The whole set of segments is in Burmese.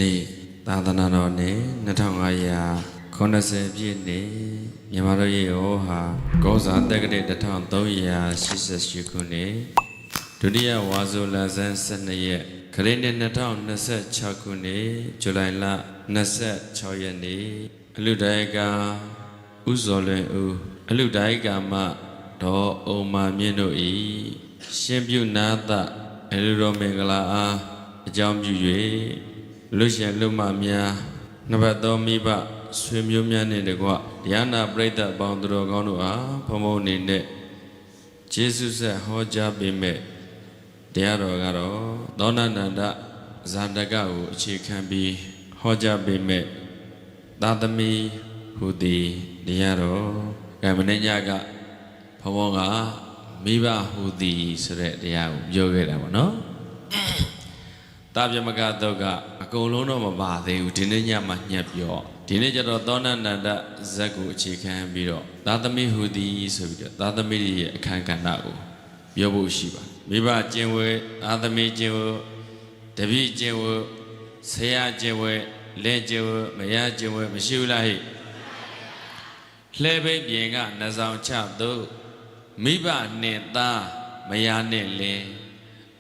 နေ့သာသနာတော်နေ့2590ပြည့်နေ့မြန်မာတို့ရဲ့ဟောဟာကောဇာတက္ကရာ1388ခုနှစ်ဒုတိယဝါဆိုလဆန်း12ရက်ခရစ်နှစ်2026ခုနှစ်ဇူလိုင်လ26ရက်နေ့အလူဒါယကဥဇော်လွင်ဦးအလူဒါယကမဒေါ်အုံမာမြင့်တို့၏ရှင်ပြုနာသအလူတော်မင်္ဂလာအားအကြောင်းပြု၍လူရှင်လူမများနှစ်ဘက်သောမိဘဆွေမျိုးများနှင့်တကွတရားနာပရိသတ်ပေါင်းသူတော်ကောင်းတို့အားဘုံဘုံအနေနဲ့ကျေးဇူးဆက်ဟောကြားပေးမဲ့တရားတော်ကတော့သောဏနန္ဒဇာတကကိုအခြေခံပြီးဟောကြားပေးမဲ့သာသမီဟူသည်တရားတော်ကမနေ့ညကဘုံဘုံကမိဘဟူသည်ဆိုတဲ့တရားကိုပြောခဲ့တာပေါ့နော်တာပြမကတော့ကအကုန်လုံးတော့မပါသေးဘူးဒီနေ့ညမှညက်ပြောဒီနေ့ကျတော့သောဏနန္ဒဇက်ကိုအခြေခံပြီးတော့သာသမီဟူသည်ဆိုပြီးတော့သာသမီရဲ့အခန်းကဏ္ဍကိုပြောဖို့ရှိပါမိဘကျင့်ဝတ်သာသမီကျင့်ဝတ်တပည့်ကျင့်ဝတ်ဆရာကျင့်ဝတ်လက်ကျင့်ဝတ်မယားကျင့်ဝတ်မရှိဘူးလားဟိလှဲပိတ်ပြင်ကနှဆောင်ချသို့မိဘနဲ့သားမယားနဲ့လင်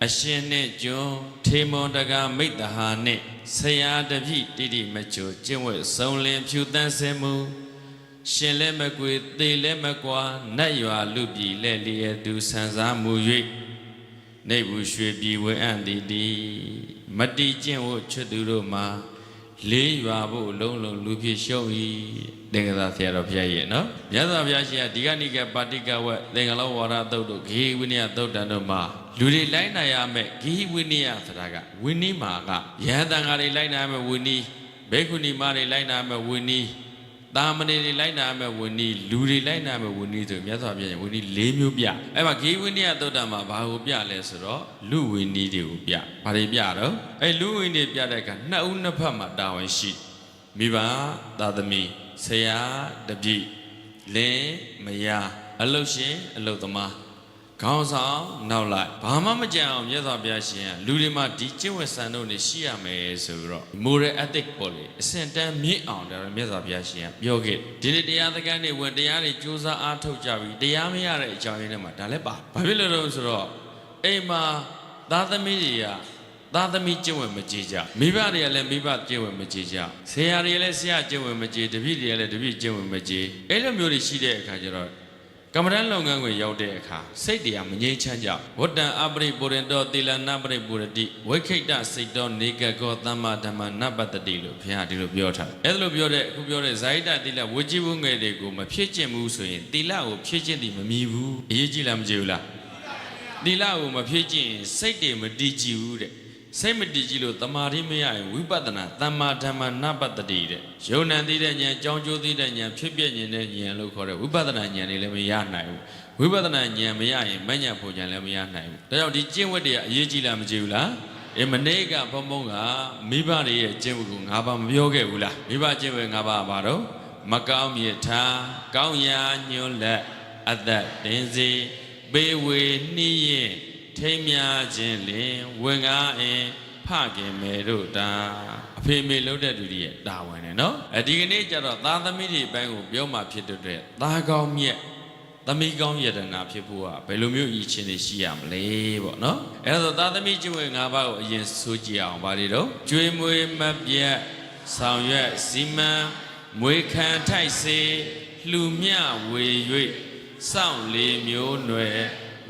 အရှင်နဲ့ကျွန်းထေမွန်တကာမိတ္တဟာနဲ့ဆရာတပည့်တိတိမချိုကျင့်ဝတ်စုံလင်ဖြူတန်းစင်မှုရှင်လည်းမကွေသေလည်းမကွာနတ်ရွာလူပြည်လက်လျက်သူဆန်းစားမှု၍နေဘူးရွှေပြည်ဝဲအံ့သည်တည်မတိကျင့်ဝတ်ချွတ်သူတို့မှာလေးရွာဖို့လုံးလုံးလူဖြစ်ရှုံး၏သင်္ကသာဆရာတော်ဘုရားရဲ့နော်မြတ်စွာဘုရားရှင်ကဒီကနိကပါတိကဝတ်သင်္ကလောဝါဒသုတ်တို့ဂေဟိဝိနည်းသုတ်တန်တို့မှာလူတွေလိုက်နိုင်ရမယ်ဂေဟိဝိနည်းဆိုတာကဝိနည်းမှာကယဟန်တန်ဃာတွေလိုက်နိုင်ရမယ်ဝိနည်းဘေကုဏီမတွေလိုက်နိုင်ရမယ်ဝိနည်းတာမဏေတွေလိုက်နိုင်ရမယ်ဝိနည်းလူတွေလိုက်နိုင်ရမယ်ဝိနည်းဆိုမြတ်စွာဘုရားရှင်ဝိနည်း၄မျိုးပြအဲ့မှာဂေဟိဝိနည်းသုတ်တန်မှာဘာကိုပြလဲဆိုတော့လူဝိနည်းတွေကိုပြဘာတွေပြတော့အဲ့လူဝိနည်းပြတဲ့အခါနှစ်ဦးနှစ်ဖက်မှာတာဝန်ရှိမိဘသာသမီဆရာတပည့်လင်မယားအလုရှင်အလုသမားခေါင်းဆောင်နောက်လိုက်ဘာမှမကြံအောင်မြတ်စွာဘုရားရှင်ကလူတွေမှာဒီကျင့်ဝတ်စံတို့နေရှိရမယ်ဆိုပြီးတော့ moral ethic ပေါ်လေအစင်တန်းမြင့်အောင်ဒါမြတ်စွာဘုရားရှင်ကပြောခဲ့ဒီနေ့တရားသကန်းတွေဝင်တရားတွေကြိုးစားအားထုတ်ကြပြီးတရားမရတဲ့အကြောင်းရင်းတွေမှာဒါလည်းပါဘာဖြစ်လို့လဲဆိုတော့အိမ်မှာသားသမီးတွေကသာသမီကျင့်ဝတ်မကြည်ကြမိဘတွေကလည်းမိဘကျင့်ဝတ်မကြည်ကြဆရာတွေလည်းဆရာကျင့်ဝတ်မကြည်တပည့်တွေကလည်းတပည့်ကျင့်ဝတ်မကြည်အဲ့လိုမျိုးတွေရှိတဲ့အခါကျတော့ကမ္မဋ္ဌာန်းလုပ်ငန်းကိုရောက်တဲ့အခါစိတ်တွေကမငြိမ်းချမ်းကြဝတ္တံအပရိပုရိတောသီလနာပရိပုရတိဝိခိတစိတ်တော်နေကကောသမ္မာဓမ္မနပတ္တိလို့ဘုရားဒီလိုပြောထားတယ်အဲ့လိုပြောတဲ့အခုပြောတဲ့ဇာတိတသီလဝေကြီးဘုငယ်တွေကိုမဖြစ်ကျင့်ဘူးဆိုရင်သီလကိုဖြစ်ကျင့်သည်မမြည်ဘူးအရေးကြီးလားမကြည့်ဘူးလားသီလကိုမဖြစ်ကျင့်ရင်စိတ်တွေမတည်ကြည်ဘူးတဲ့စိတ်မတည်ကြည်လို့တမာတိမရရင်ဝိပဿနာသမ္မာဓမ္မနပတ္တိတဲ့ယုံနံသိတဲ့ဉာဏ်ကြောင်းကျိုးသိတဲ့ဉာဏ်ဖြစ်ပြဉာဏ်နဲ့ဉာဏ်လို့ခေါ်တဲ့ဝိပဿနာဉာဏ်တွေလည်းမရနိုင်ဘူးဝိပဿနာဉာဏ်မရရင်မဉဏ်ဖို့ဉာဏ်လည်းမရနိုင်ဘူးဒါကြောင့်ဒီကျင့်ဝတ်တွေကအရေးကြီးလားမကြည့်ဘူးလားမနေ့ကဘုံဘုံကမိဘတွေရဲ့ကျင့်ဝတ်ကို၅ပါးမပြောခဲ့ဘူးလားမိဘကျင့်ဝတ်၅ပါးဘာတော့မကောင်းမြတ်ထားကောင်းရာညွှန်းလက်အသက်တင်စီပေးဝေနှီးရင်ထိမ်းများခြင်းလင်ဝင်ကားအင်းဖခင်မေတို့တာအဖေမေလှုပ်တဲ့သူတွေရဲ့တာဝန်နဲ့နော်ဒီကနေ့ကျတော့သားသမီးတွေအပိုင်းကိုပြောမှဖြစ်တဲ့သားကောင်းမြတ်သမီးကောင်းယတနာဖြစ်ဖို့ကဘယ်လိုမျိုးအရေးချင်းတွေရှိရမလဲပေါ့နော်အဲ့ဒါဆိုသားသမီးကျွေး၅ပါးကိုအရင်ဆိုကြည့်အောင်ဗါတွေတော့ကျွေးမွေးမပြတ်ဆောင်ရွက်စီမံမွေခံထိုက်စေလှူမြဝေ၍စောင့်လေးမျိုးနွယ်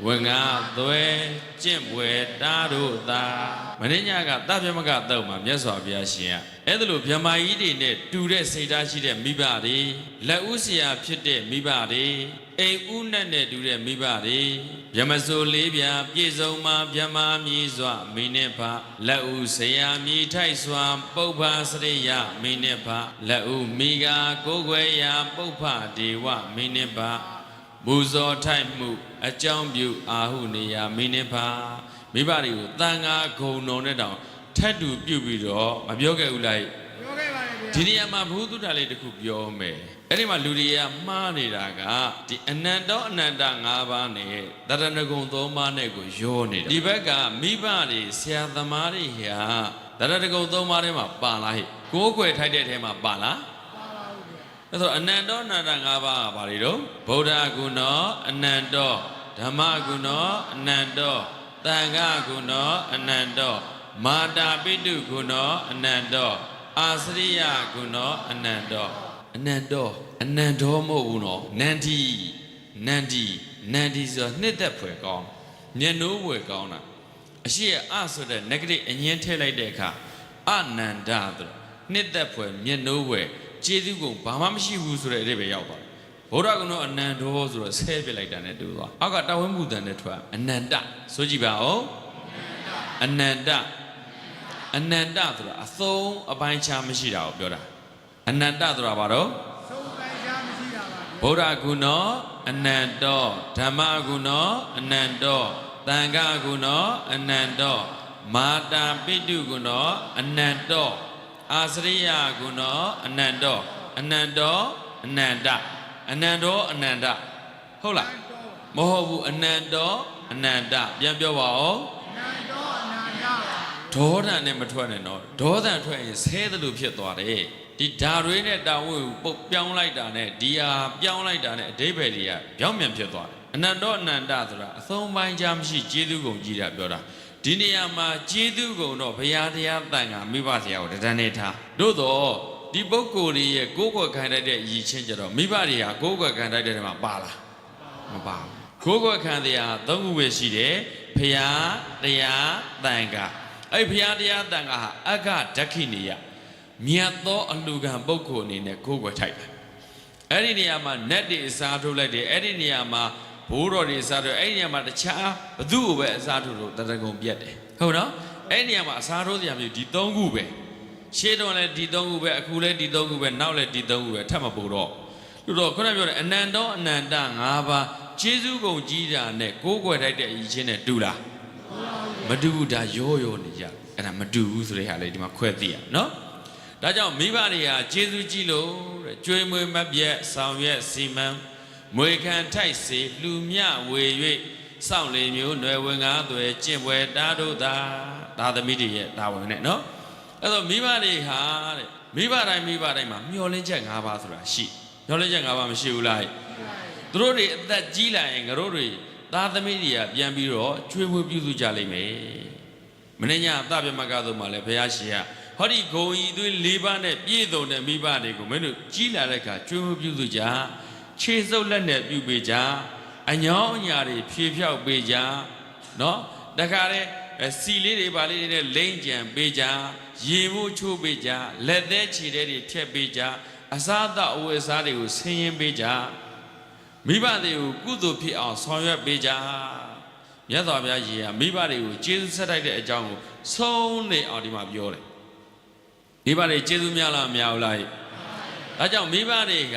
ဝငါသွဲကျင့်ပွဲတားတို့သာမင်းညကတပြမကတော့မှာမြတ်စွာဘုရားရှင်ကအဲ့ဒါလို့ဗြဟ္မာကြီးတွေနဲ့တူတဲ့စိတ်ဓာတ်ရှိတဲ့မိဘတွေလက်ဦးဆရာဖြစ်တဲ့မိဘတွေအိမ်ဦးနဲ့တူတဲ့မိဘတွေဗြဟ္မစိုးလေးပြပြည့်စုံမှာဗြဟ္မာမြည်စွာမိနဲ့ဖလက်ဦးဆရာမြည်ထိုက်စွာပုပ္ပစရိယမိနဲ့ဖလက်ဦးမိဃာကိုယ်ွယ်ရာပုပ္ပဒေဝမိနဲ့ဖမူဇော်ထိုက်မှုအကြောင်းပြုအာဟုနေယမိနိဖာမိဘတွေကိုတန်ခါဂုံတော်နဲ့တောင်ထပ်တူပြုတ်ပြီးတော့မပြောခဲ့ဘူးလားပြောခဲ့ပါတယ်ဗျာဒီနေရာမှာဘုသူတ္တလေးတစ်ခုပြောမယ်အဲ့ဒီမှာလူတွေကမှားနေတာကဒီအနန္တောအနန္တ၅ပါးနဲ့တရဏဂုံ၃ပါးနဲ့ကိုရောနေတာဒီဘက်ကမိဘတွေဆရာသမားတွေဟာတ တရတကုံသုံးပါးထဲမှာပါလားဟိကိုးကွယ်ထိုက်တဲ့ထဲမှာပါလားအဲ့တော့အနန္တောအနန္တ၅ပါးကဘာတွေတော့ဗုဒ္ဓဂုဏောအနန္တောဓမ္မဂုဏောအနန္တောသံဃဂုဏောအနန္တောမာတာပိတုဂုဏောအနန္တောအာစရိယဂုဏောအနန္တောအနန္တောမဟုတ်ဘူးနော်နန္ဒီဆိုတာနှစ်သက်ဖွယ်ကောင်းမျက်နှိုးဖွယ်ကောင်းတာအရှိအဆိုတဲ့ negative အငင်းထည့်လိုက်တဲ့အခါအနန္တဆိုနှစ်သက်ဖွယ်မျက်နှိုးဖွယ်ကျေးဇူးကုန်ဘာမှမရှိဘူးဆိုတဲ့အဓိပ္ပာယ်ရောက်သွားတယ်ဗုဒ္ဓဂုဏောအနန္တောဆိုတော့ဆဲပြလိုက်တာနဲ့တူသွားအောက်ကတဝင်းမူတန်နဲ့ထွက်အနန္တဆိုကြည့်ပါဦးအနန္တဆိုတာအသုံးအပိုင်းခြားမရှိတာကိုပြောတာအနန္တဆိုတာဘာတော့သုံးပိုင်းခြားမရှိတာပါဗုဒ္ဓဂုဏောအနန္တောဓမ္မဂုဏောအနန္တောသံဃဂုဏောအနန္တောမာတာပိတုဂုဏောအနန္တောအာစရိယဂုဏောအနန္တောအနန္တဟုတ်လားမဟုတ်ဘူးအနန္တောအနန္တပြန်ပြောပါဦးအနန္တောအနန္တဒေါသနဲ့မထွက်နဲ့နော်ဒေါသထွက်ရင်ဆဲသလိုဖြစ်သွားတယ်ဒီဓာတွေနဲ့တာဝိပုတ်ပြောင်းလိုက်တာနဲ့ဒီဟာပြောင်းလိုက်တာနဲ့အဓိပ္ပာယ်တွေကပြောင်းပြန်ဖြစ်သွားတယ်အနန္တောအနန္တဆိုတာအသုံးပိုင်းခြားမရှိကျေးဇူးကုန်ကြီးတာပြောတာဒီနေရာမှာကျေးဇူးကုန်တော့ဘုရားတရားတန်ခါမိဘဆရာကိုတန်းနေထားတို့တော့ဒီပုဂ္ဂိုလ်ရဲ့ကိုယ်ကွယ်ခံတတ်တဲ့ရည်ချင်းကြတော့မိဘတွေဟာကိုယ်ကွယ်ခံတတ်တဲ့ထဲမှာပါလားမပါဘူးကိုယ်ကွယ်ခံတရား၃ခုပဲရှိတယ်ဘုရားတရားတန်ခါအဲ့ဘုရားတရားတန်ခါဟာအက္ခဒက္ခိနိယမြတ်သောအလှခံပုဂ္ဂိုလ်အနေနဲ့ကိုယ်ကွယ်ထိုက်တယ်အဲ့ဒီနေရာမှာနတ်တွေအစားထိုးလိုက်တယ်အဲ့ဒီနေရာမှာဘိုးတော်တွေအစားထိုးအဲ့ဒီနေရာမှာတခြားဘသူ့ကိုပဲအစားထိုးလို့တရဂုံပြတ်တယ်ဟုတ်နော်အဲ့ဒီနေရာမှာအစားထိုးစရာမျိုးဒီ၃ခုပဲရှေးတော်လည်းဒီ၃ခုပဲအခုလည်းဒီ၃ခုပဲနောက်လည်းဒီ၃ခုပဲထပ်မပို့တော့လူတော်ခုနပြောတယ်အနန္တောအနန္တ၅ပါးကျေးဇူးကုန်ကြီးတာနဲ့ကိုးကွယ်ထိုက်တဲ့အရေးချင်းနဲ့တူလားမတူဘူးဒါရောနေကြအဲ့ဒါမတူဘူးဆိုတဲ့ဟာလေးဒီမှာခွဲသိရနော်ဒါကြောင့်မိဘတွေဟာကျေးဇူးကြီးလို့တဲ့ကျွေးမွေးမပြတ်ဆောင်ရွက်စီမံမွေခံထိုက်စေလူမြဝေ၍စောင့်လေမျိုးနွယ်ဝင်ကားသွဲကျင့်ပွဲတားတို့သာသမီတွေရဲ့တာဝန်နဲ့နော်အဲ့တော့မိဘတွေဟာတဲ့မိဘတိုင်းမှာမျောလင်းချက်၅ပါးဆိုတာရှိမျောလင်းချက်၅ပါးမရှိဘူးလားသူတို့တွေအသက်ကြီးလာရင်ငါတို့တွေသာသမီတွေကပြန်ပြီးတော့ကျွေးမွေးပြုစုကြလိမ့်မယ်မင်းညာသဗ္ဗမကသို့မှလည်းဘုရားရှင်ကဟောဒီဂုံဤသွေး၄ပါးနဲ့ပြည့်စုံတဲ့မိဘတွေကိုမင်းတို့ကြီးလာတဲ့အခါကျွေးမွေးပြုစုကြခြေစုပ်လက်နဲ့ပြုပေးကြအညောင်းအညာတွေဖြေဖြောက်ပေးကြနော်တခါတည်းစီလေးတွေပါလေးတွေနဲ့လိမ့်ကြံပေးကြရေမိုးချိုးပေးကြလက်သေးခြေသေးတွေထက်ပေးကြအစားအသောက်အဝတ်အစားတွေကိုဆင်းရင်ပေးကြမိဘတွေကိုကုသိုလ်ဖြစ်အောင်ဆောင်ရွက်ပေးကြမြတ်စွာဘုရားကြီးကမိဘတွေကိုကျေးဇူးဆက်တိုက်တဲ့အကြောင်းကိုဆုံးနေအောင်ဒီမှာပြောတယ်မိဘတွေကျေးဇူးများလားမများဘူးလားဒါကြောင့်မိဘတွေက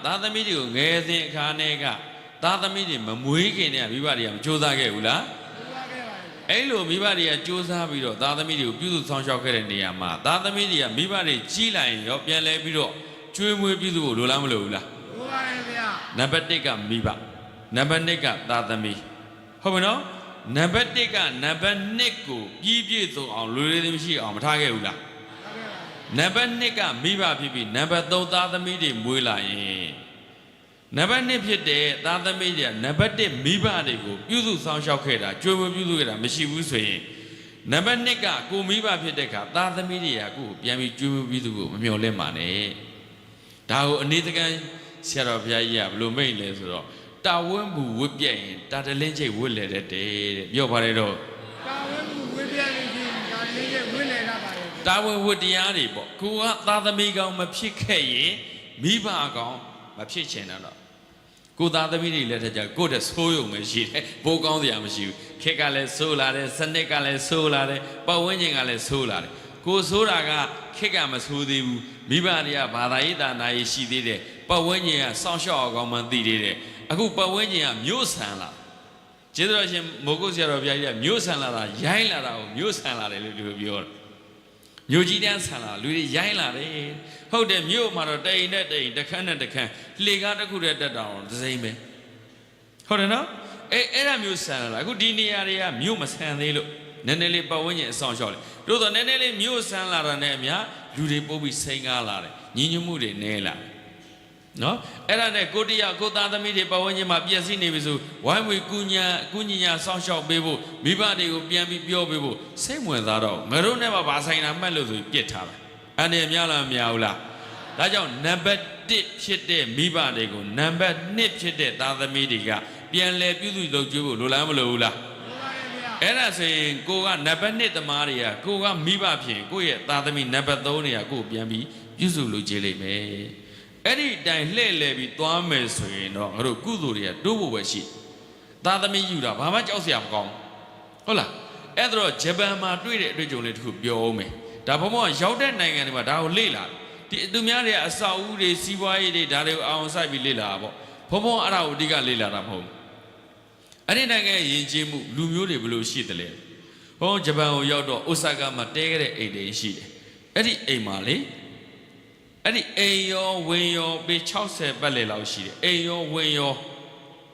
သားသမီးတွေကိုငယ်စဉ်အခါနဲ့ကသားသမီးတွေမမွေးခင်နဲ့မိဘတွေကမကြိုးစားခဲ့ဘူးလားအဲ့လိုမိဘတွေကကြိုးစားပြီးတော့သားသမီးတွေကိုပြုစုဆောင်ရှောက်ခဲ့တဲ့နေရာမှာသားသမီးတွေကမိဘတွေကြီးလာရင်ရောပြန်လဲပြီးတော့ကျွေးမွေးပြုစုဖို့လိုလားမလိုဘူးလားလိုပါတယ်ဗျာနံပါတ်1ကမိဘနံပါတ်2ကသားသမီးဟုတ်ပြီနော်နံပါတ်1ကနံပါတ်2ကိုပြည့်စုံအောင်လွယ်လွယ်မရှိအောင်မထားခဲ့ဘူးလားနံပါတ်2ကမိဘဖြစ်ပြီးနံပါတ်3သားသမီးတွေမွေးလာရင်နံပါတ်2ဖြစ်တဲ့သားသမီးတွေကနံပါတ်1မိဘတွေကိုပြုစုဆောင်ရှောက်ခဲ့တာကြွေးမွေးပြုစုခဲ့တာမရှိဘူးဆိုရင်နံပါတ်2ကကိုမိဘဖြစ်တဲ့အခါသားသမီးတွေကကိုပြန်ပြီးကြွေးမွေးပြုစုဖို့မမျှော်လင့်ပါနဲ့ဒါကိုအနေတကန်ဆရာတော်ဘုရားကြီးကဘယ်လိုမိန့်လဲဆိုတော့တာဝန်းဘူးဝတ်ပြက်ရင်တာတလင်းချိတ်ဝတ်လေတဲ့ပြောပါတယ်တော့တာဝန်းဘူးဝတ်ပြက်ရင်တာတလင်းချိတ်ဝတ်လေတာပါတယ်တာဝန်းဝတ်တရားတွေပေါ့ကိုကသားသမီးကောင်မဖြစ်ခဲ့ရင်မိဘကောင်မဖြစ်ချင်တော့ကိုသားသမီးတွေလက်ထက်ကျကိုတဲ့ဆိုးရုံပဲရှိတယ်ဘိုးကောင်းစရာမရှိဘူးခက်ကလည်းဆိုးလာတယ်စနစ်ကလည်းဆိုးလာတယ်ပတ်ဝန်းကျင်ကလည်းဆိုးလာတယ်ကိုဆိုးတာကခက်ကမဆိုးသေးဘူးမိဘတွေကဘာသာရေးတာနာရေးရှိသေးတယ်ပတ်ဝန်းကျင်ကစောင့်ရှောက်အောင်ကောင်းမှသိသေးတယ်အခုပတ်ဝန်းကျင်ကမြို့ဆန်လာကျေးဇူးတော်ရှင်မိုးကုတ်ဆရာတော်ဘုရားကြီးကမြို့ဆန်လာတာရိုင်းလာတာကိုမြို့ဆန်လာတယ်လို့ဒီလိုပြောတယ်မြို့ကြီးတန်းဆန်လာလူတွေရိုင်းလာတယ်ဟုတ်တယ်မြို့မှာတော့တိန်နဲ့တိန်တခန်းနဲ့တခန်းလှေကားတစ်ခုတည်းတက်တောင်သစိမ့်ပဲဟုတ်တယ်နော်အဲ့ဒါမျိုးဆန်လာအခုဒီနေရာတွေကမြို့မဆန်သေးလို့နည်းနည်းလေးပတ်ဝန်းကျင်အဆောင်ရှောက်လေ တို့တော့နည်းနည်းလေးမြို့ဆန်းလာတာနဲ့အများလူတွေပို့ပြီးစိန်ကားလာတယ်ညီညွတ်မှုတွေနည်းလာနော်အဲ့ဒါနဲ့ကိုတရားကိုသားသမီးတွေပတ်ဝန်းကျင်မှာပြည့်စည်နေပြီဆိုဝိုင်းဝေကူညီညာစောင့်ရှောက်ပေးဖို့မိဘတွေကိုပြန်ပြီးပြောပေးဖို့စိတ်ဝင်စားတော့ငါတို့နဲ့မှဗာဆိုင်တာမှတ်လို့ဆိုပြစ်ထားတာအနေများလားမများဘူးလားဒါကြောင့်နံပါတ်1ဖြစ်တဲ့မိဘတွေကိုနံပါတ်2ဖြစ်တဲ့သားသမီးတွေကပြန်လဲပြုစုလုပ်ကြဖို့လိုလားမလိုဘူးလားအဲ့ဒါဆိုရင်ကိုကနံပါတ်1သမားတွေကကိုကမိဘဖြစ်ရင်ကိုရဲ့သားသမီးနံပါတ်3တွေကကိုပြန်ပြီးပြုစုလုပ်ကြလိမ့်မယ်အဲ့ဒီတိုင်လှည့်လည်ပြီးသွားမယ်ဆိုရင်တော့ငါတို့ကုသိုလ်တွေကတိုးဖို့ပဲရှိသားသမီးယူတာဘာမှကြောက်စရာမကောင်းဟုတ်လားအဲ့ဒါတော့ဂျပန်မှာတွေ့တဲ့အတွေ့အကြုံလေးတစ်ခုပြောအောင်မယ်ဒါဘုံဘုံရောက်တဲ့နိုင်ငံတွေမှာဒါကိုလေ့လာဒီသူများတွေအဆောက်အဦတွေစီးပွားရေးတွေဒါတွေကိုအောင်ဆိုင်ပြီးလေ့လာတာပေါ့ဘုံဘုံအဲ့ဒါကိုအဓိကလေ့လာတာမဟုတ်ဘူးအဲ့ဒီနိုင်ငံရဲ့ယဉ်ကျေးမှုလူမျိုးတွေဘယ်လိုရှိတယ်လဲဘုံဂျပန်ကိုရောက်တော့အိုဆာကာမှာတဲခဲ့တဲ့အိမ်တွေရှိတယ်အဲ့ဒီအိမ်မှာလေအဲ့ဒီအိမ်ရောဝင်းရောပေ60ပတ်လည်လောက်ရှိတယ်အိမ်ရောဝင်းရေ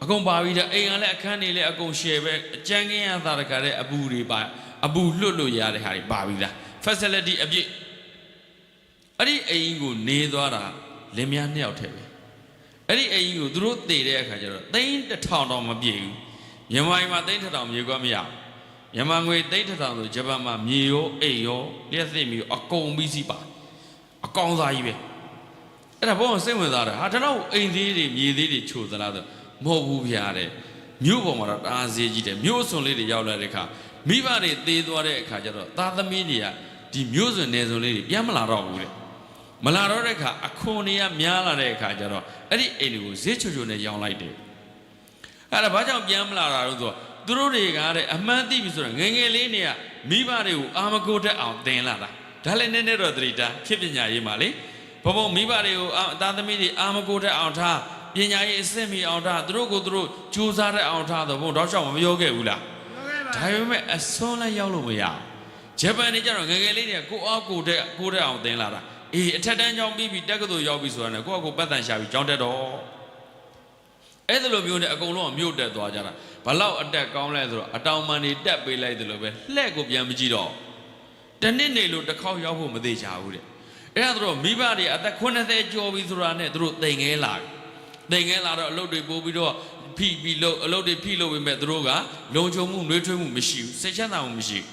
ာအကုန်ပါပြီးတော့အိမ်ကလည်းအခန်းတွေလည်းအကုန်ရှယ်ပဲအကျန်းကင်းရသားတခါတဲ့အပူတွေပါအပူလွတ်လို့ရတဲ့ဟာတွေပါပြီးလား facility အပြည့်အဲ့ဒီအိမ်ကိုနေသွားတာလင်မယား2ယောက်ထဲပဲအဲ့ဒီအိမ်ကိုသူတို့တည်တဲ့အခါကျတော့သိန်း1000တောင်မပြည့်ဘူးမြန်မာပြည်မှာသိန်း1000မြေကွက်မရမြန်မာငွေသိန်း1000ဆိုဂျပန်မှာမြေရောအိမ်ရောလျှက်စစ်မြေအကုန်ပြီးစီးပါအကောင်စားကြီးပဲအဲ့ဒါဘောစိတ်ဝင်စားတယ်ဟာဒါတော့အိမ်သေးတွေမြေသေးတွေချိုသလားဆိုမဟုတ်ဘူးဗျာတဲ့မြို့ပေါ်မှာတော့တအားဈေးကြီးတယ်မြို့စွန်လေးတွေရောက်လာတဲ့အခါမိဘတွေသေးသွားတဲ့အခါကျတော့သားသမီးတွေကဒီမြို့စွန်နယ်စွန်လေးတွေပြန်မလာတော့ဘူးတဲ့မလာတော့တဲ့အခါအခွန်တွေကများလာတဲ့အခါကျတော့အဲ့ဒီအိမ်တွေကိုဈေးချိုချိုနဲ့ရောင်းလိုက်တယ်အဲ့ဒါဘာကြောင့်ပြန်မလာတာလို့ဆိုတော့သူတို့တွေကတဲ့အမှန်သိပြီဆိုတော့ငယ်ငယ်လေးတွေကမိဘတွေကိုအာမကိုတက်အောင်သင်လာတာဒါလည်းနည်းနည်းတော့သတိထားခေတ်ပညာရေးမှာလေဘုံဘုံမိဘတွေကိုသားသမီးတွေအာမကိုတက်အောင်ထားပညာရေးအစစ်မီအောင်ထားသူတို့ကိုသူတို့ကြိုးစားတဲ့အောင်ထားတော့ဘုံတော့ရှောက်မပြောခဲ့ဘူးလားဒါပေမဲ့အစွန်းလည်းရောက်လို့မရဂျပန်တွေကျတော့ငယ်ငယ်လေးတွေကကိုအားကိုတက်အောင်သင်လာတာအေးအထက်တန်းကျောင်းပြီးတက္ကသိုလ်ရောက်ပြီဆိုတာနဲ့ကိုယ့်အကိုပတ်တန်ရှာပြီးကျောင်းတက်တော့အဲ့ဒါလိုမျိုးနဲ့အကုန်လုံးကမြို့တက်သွားကြတာဘလောက်အတက်ကောင်းလဲဆိုတော့အတောင်ပံတွေတက်ပေးလိုက်တယ်လို့ပဲလှဲ့ကိုပြန်မကြည့်တော့တနေ့နေလို့တစ်ခေါက်ရောက်ဖို့မသေးချဘူးတဲ့အဲ့ဒါတော့မိဘတွေအသက်80ကျော်ပြီဆိုတာနဲ့သူတို့တိမ်ငဲလာတော့အလုပ်တွေပို့ပြီးတော့ဖိပြီးလို့အလုပ်တွေဖိလို့ပဲမဲ့သူတို့ကလုံခြုံမှုနှွေးထွေးမှုမရှိဘူးစိတ်ချမ်းသာမှုမရှိဘူး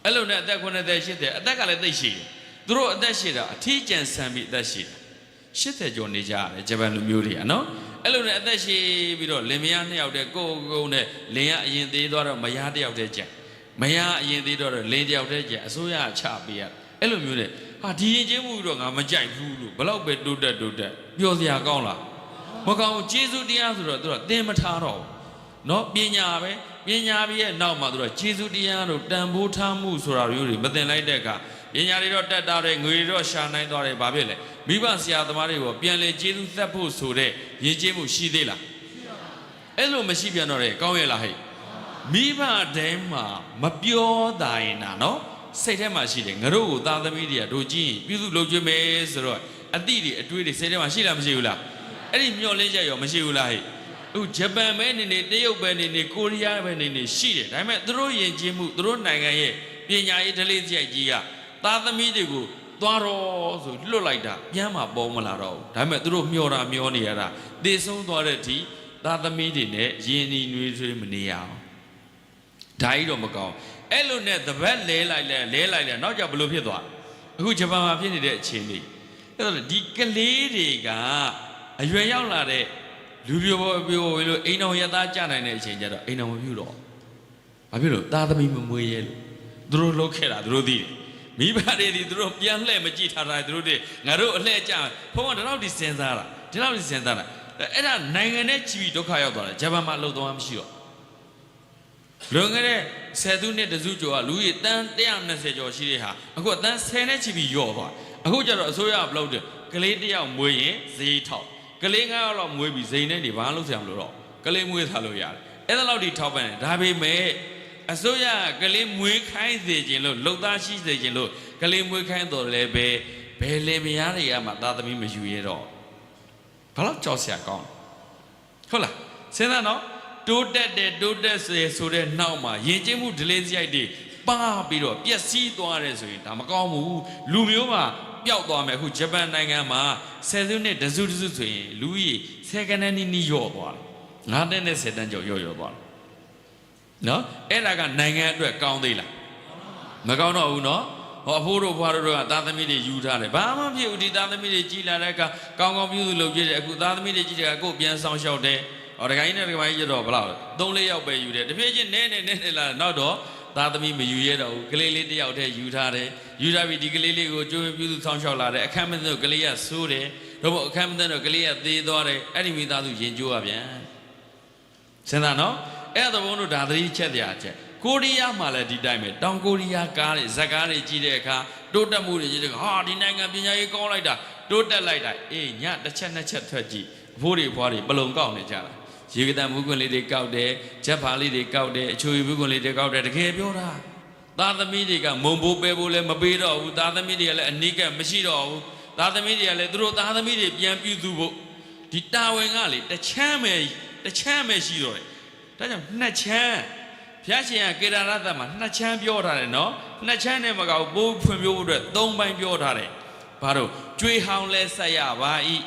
အဲ့လိုနဲ့အသက်80 80အသက်ကလည်းသိရှိတယ်သူတို့အသက်ရှိတာအထီးကျန်ဆန်ပြီးအသက်ရှိတာ80ကျော်နေကြရတယ်ဂျပန်လူမျိုးတွေကနော်အဲ့လိုနဲ့အသက်ရှိပြီးတော့လင်မယား2ယောက်တည်းကိုယ်နဲ့လင်ကအရင်သေးသွားတော့မယား1ယောက်တည်းကျန်မယားအရင်သေးတော့လင်1ယောက်တည်းကျန်အစိုးရချပေးရအဲ့လိုမျိုးနဲ့ဟာဒီရင်ချင်းမှုတော့ငါမကြိုက်ဘူးလို့ဘလောက်ပဲတိုးတက်ပျော်စရာကောင်းလားမကောင်းကျေးဇူးတရားဆိုတော့သူကသင်မထားတော့နော်ပညာပြီးရဲ့နောက်မှာသူကကျေးဇူးတရားတို့တန်ဖိုးထားမှုဆိုတာမျိုးတွေမသင်လိုက်တဲ့အခါပညာတွေတော့တက်တာတယ်ငွေတွေတော့ရှာနိုင်သွားတယ်ဘာဖြစ်လဲမိဘဆရာသမားတွေကိုပြန်လေကျေးဇူးသက်ဖို့ဆိုတဲ့ရည်ကြည်မှုရှိသေးလားအဲ့လိုမရှိပြန်တော့တယ်ကောင်းရဲ့လားဟဲ့မိဘတဲမှာမပြောတာရင်နော်စိတ်ထဲမှာရှိတယ်ငါတို့ကိုသားသမီးတွေကတို့ကြည့်ရင်ပြုစုလုပ်ကြမယ်ဆိုတော့အတိတွေအတွေးတွေစိတ်ထဲမှာရှိလားမရှိဘူးလားအဲ့ဒီမျောလင်းချက်ရောမရှိဘူးလားဟဲ့အခုဂျပန်ပဲနေတရုတ်ပဲနေကိုရီးယားပဲနေရှိတယ်ဒါပေမဲ့သူတို့ယဉ်ကျေးမှုသူတို့နိုင်ငံရဲ့ပညာရေးဓလေ့စရိုက်ကြီးကသားသမီးတွေကိုသွားတော့ဆိုလွတ်လိုက်တာပြန်မှပေါ်မလာတော့ဘူးဒါပေမဲ့သူတို့မျောနေရတာသေဆုံးသွားတဲ့အထိသားသမီးတွေနဲ့ယဉ်ဤနွေးထွေးမနေရအောင်ဒါကြီးတော့မကောင်းအဲ့လိုနဲ့တပတ်လဲလိုက်နောက်ကြဘလို့ဖြစ်သွားအခုဂျပန်မှာဖြစ်နေတဲ့အခြေအနေအဲ့တော့ဒီကလေးတွေကအရွယ်ရောက်လာတဲ့လူပြိုလို့အိမ်တော်ရသားကြနိုင်တဲ့အချိန်ကျတော့အိမ်တော်မပြုတော့ဘာဖြစ်လို့သားသမီးမမွေးရဲလို့သူတို့လှုပ်ခဲ့တာသူတို့သိတယ်မိဘတွေဒီသူတို့ပြန်လှည့်မကြည့်ထားတာသူတို့တွေငါတို့အလှည့်ကြဘုံကဒီလောက်ဒီစဉ်းစားတာအဲ့ဒါနိုင်ငံနဲ့ချီပြီးဒုက္ခရောက်သွားတယ်ဂျပန်မှာလှုပ်သွားမှမရှိတော့လွန်ခဲ့တဲ့10သူနှစ်တစုကျော်ကလူကြီးတန်း120ကျော်ရှိတဲ့ဟာအခုတန်း10နဲ့ချီပြီးယော့သွားအခုကျတော့အစိုးရဘလောက်တယ်ကလေး1ယောက်မွေးရင်ဈေးထောက်ကလေး9ယောက်လောက်မွေးပြီးဈေးနဲ့နေဘာလို့ဆရာမလို့တော့ကလေးမွေးထားလို့ရတယ်အဲ့ဒါလောက်ဒီထောက်ပံ့တယ်ဒါပေမဲ့အစိုးရကလေးမွေးခိုင်းစေခြင်းလို့လုံသားရှိစေခြင်းလို့ကလေးမွေးခိုင်းတော်လည်းပဲဘယ်လင်မယားတွေကမှသားသမီးမယူရတော့ဘာလို့ကြောက်စရာကောင်းဟုတ်လားစဉ်းစားနော်တိုးတက်စေဆိုတဲ့နောက်မှာယဉ်ကျေးမှုဒလေးစရိုက်တွေ ပါပြီးတော့ပျက်စီးသွားတယ်ဆိုရင်ဒါမကောင်းဘူးလူမျိုးမှာပျောက်သွားမယ်အခုဂျပန်နိုင်ငံမှာဆယ်စုနှစ်တစုဆိုရင်လူကြီးဆယ်ကနန်းနီးရော့သွားတယ်9 နဲ့10 တန်းကျော်ရော့သွားတယ်နော်အဲ့ဒါကနိုင်ငံအတွက်ကောင်းသေးလားမကောင်းတော့ဘူးနော်ဟောအဖိုးတို့ဘွားတို့ကသားသမီးတွေယူထားတယ်ဘာမှမဖြစ်ဘူးဒီသားသမီးတွေကြီးလာတဲ့အခါကောင်းကောင်းပြုစုလုပ်ပြတယ်အခုသားသမီးတွေကြီးတဲ့အခါကိုယ်ပြန်ဆောင်ရှောက်တယ်ဟောတခိုင်းနဲ့တခိုင်းကျတော့ဘလောက်3-4ယောက်ပဲယူတယ်တဖြည်းချင်းနဲလာနောက်တော့သားသမီးမယူရတော့ဘူးကလေးလေးတစ်ယောက်တည်းယူထားတယ်ယူထားပြီးဒီကလေးလေးကိုကြိုးပြုစုဆောင်ရှောက်လာတယ်အခမ်းမသိတော့ကလေးကဆိုးတယ်တော့အခမ်းမသိတော့ကလေးကသေသွားတယ်အဲ့ဒီမိသားစုရင်ကျိုးရပြန်စဉ်းစားနော်အဲ့ဒါဘုန်းတို့ဒါသတိချက်တရားချက်ကိုရီးယားမှာလည်းဒီတိုင်းပဲတောင်ကိုရီးယားကားတွေဇက်ကားတွေကြီးတဲ့အခါတိုးတက်မှုတွေကြီးတဲ့အခါဟာဒီနိုင်ငံပညာရေးကောင်းလိုက်တာတိုးတက်လိုက်တာအေးညတစ်ချက်နှစ်ချက်ထွက်ကြည့်အဖိုးတွေဘွားတွေပလုံကောက်နေကြတာရေကတံမူးကွန်းလေးတွေကောက်တယ်ချက်ဖာလေးတွေကောက်တယ်အချိုရည်ဘူးကွန်းလေးတွေကောက်တယ်တကယ်ပြောတာသားသမီးတွေကမုံဘိုးပဲဘိုးလည်းမပေးတော့ဘူးသားသမီးတွေကလည်းအနိကမရှိတော့ဘူးသားသမီးတွေကလည်းသူတို့သားသမီးတွေပြန်ပြုစုဖို့ဒီတာဝန်ကလေတချမ်းပဲရှိတော့တယ်ဒါကြောင့်နှစ်ချမ်းဘုရားရှင်ကကေရဏသတ်မှာနှစ်ချမ်းပြောထားတယ်နော်နှစ်ချမ်းနဲ့မကောက်ပိုးဖွံ့ဖြိုးဖို့အတွက်၃ပိုင်းပြောထားတယ်ဘာလို့ကျွေးဟောင်းလဲဆက်ရပါ၏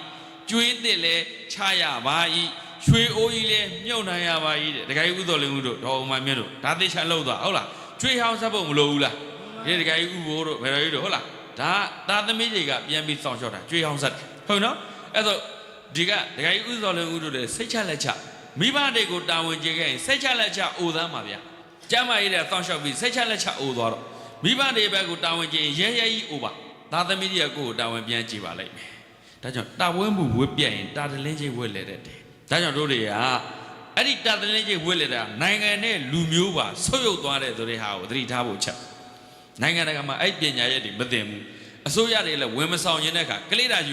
ကျွေးသစ်လဲချရပါ၏ရွှေအိုးကြီးလဲမြုပ်နိုင်ရပါ၏တဲ့တခါကြီးဥတော်လင်းဦးတို့တော်အောင်မမြတ်တို့ဒါသိချလောက်သွားဟုတ်လားကျွေးဟောင်းဆက်ဖို့မလိုဘူးလားဒီတခါကြီးဥဘိုးတို့ဘယ်တော်ကြီးတို့ဟုတ်လားဒါသားသမီးတွေကပြန်ပြီးစောင့်ရှောက်တာကျွေးဟောင်းဆက်ဟုတ်နော်အဲ့တော့ဒီကတခါကြီးဥတော်လင်းဦးတို့လည်းစိတ်ချလက်ချမိဘတွေကိုတာဝန်ကျေခဲ့ရင်စိတ်ချလက်ချအိုသမ်းပါဗျာကျမ်းမာရေးတဲ့တောင်းလျှောက်ပြီးစိတ်ချလက်ချအိုသွားတော့မိဘတွေဘက်ကိုတာဝန်ကျေရင်ရဲကြီးအိုပါသားသမီးတွေကကိုယ်ကိုတာဝန်ပြန်ကြည့်ပါလိုက်မယ်ဒါကြောင့်တာဝန်မှုဝတ်ပြတ်ရင်တာတလင်းချင်းဝတ်လေတဲ့တယ်ဒါကြောင့်တို့တွေကအဲ့ဒီတာတလင်းချင်းဝတ်လေတာနိုင်ငံနဲ့လူမျိုးပါဆုတ်ယုတ်သွားတဲ့ဆိုတဲ့ဟာကိုသတိထားဖို့ချက်နိုင်ငံတကာမှာအဲ့ပညာရက်တွေမသိဘူးအစိုးရတွေလည်းဝင်မဆောင်ရင်တဲ့အခါကလေးတာယူ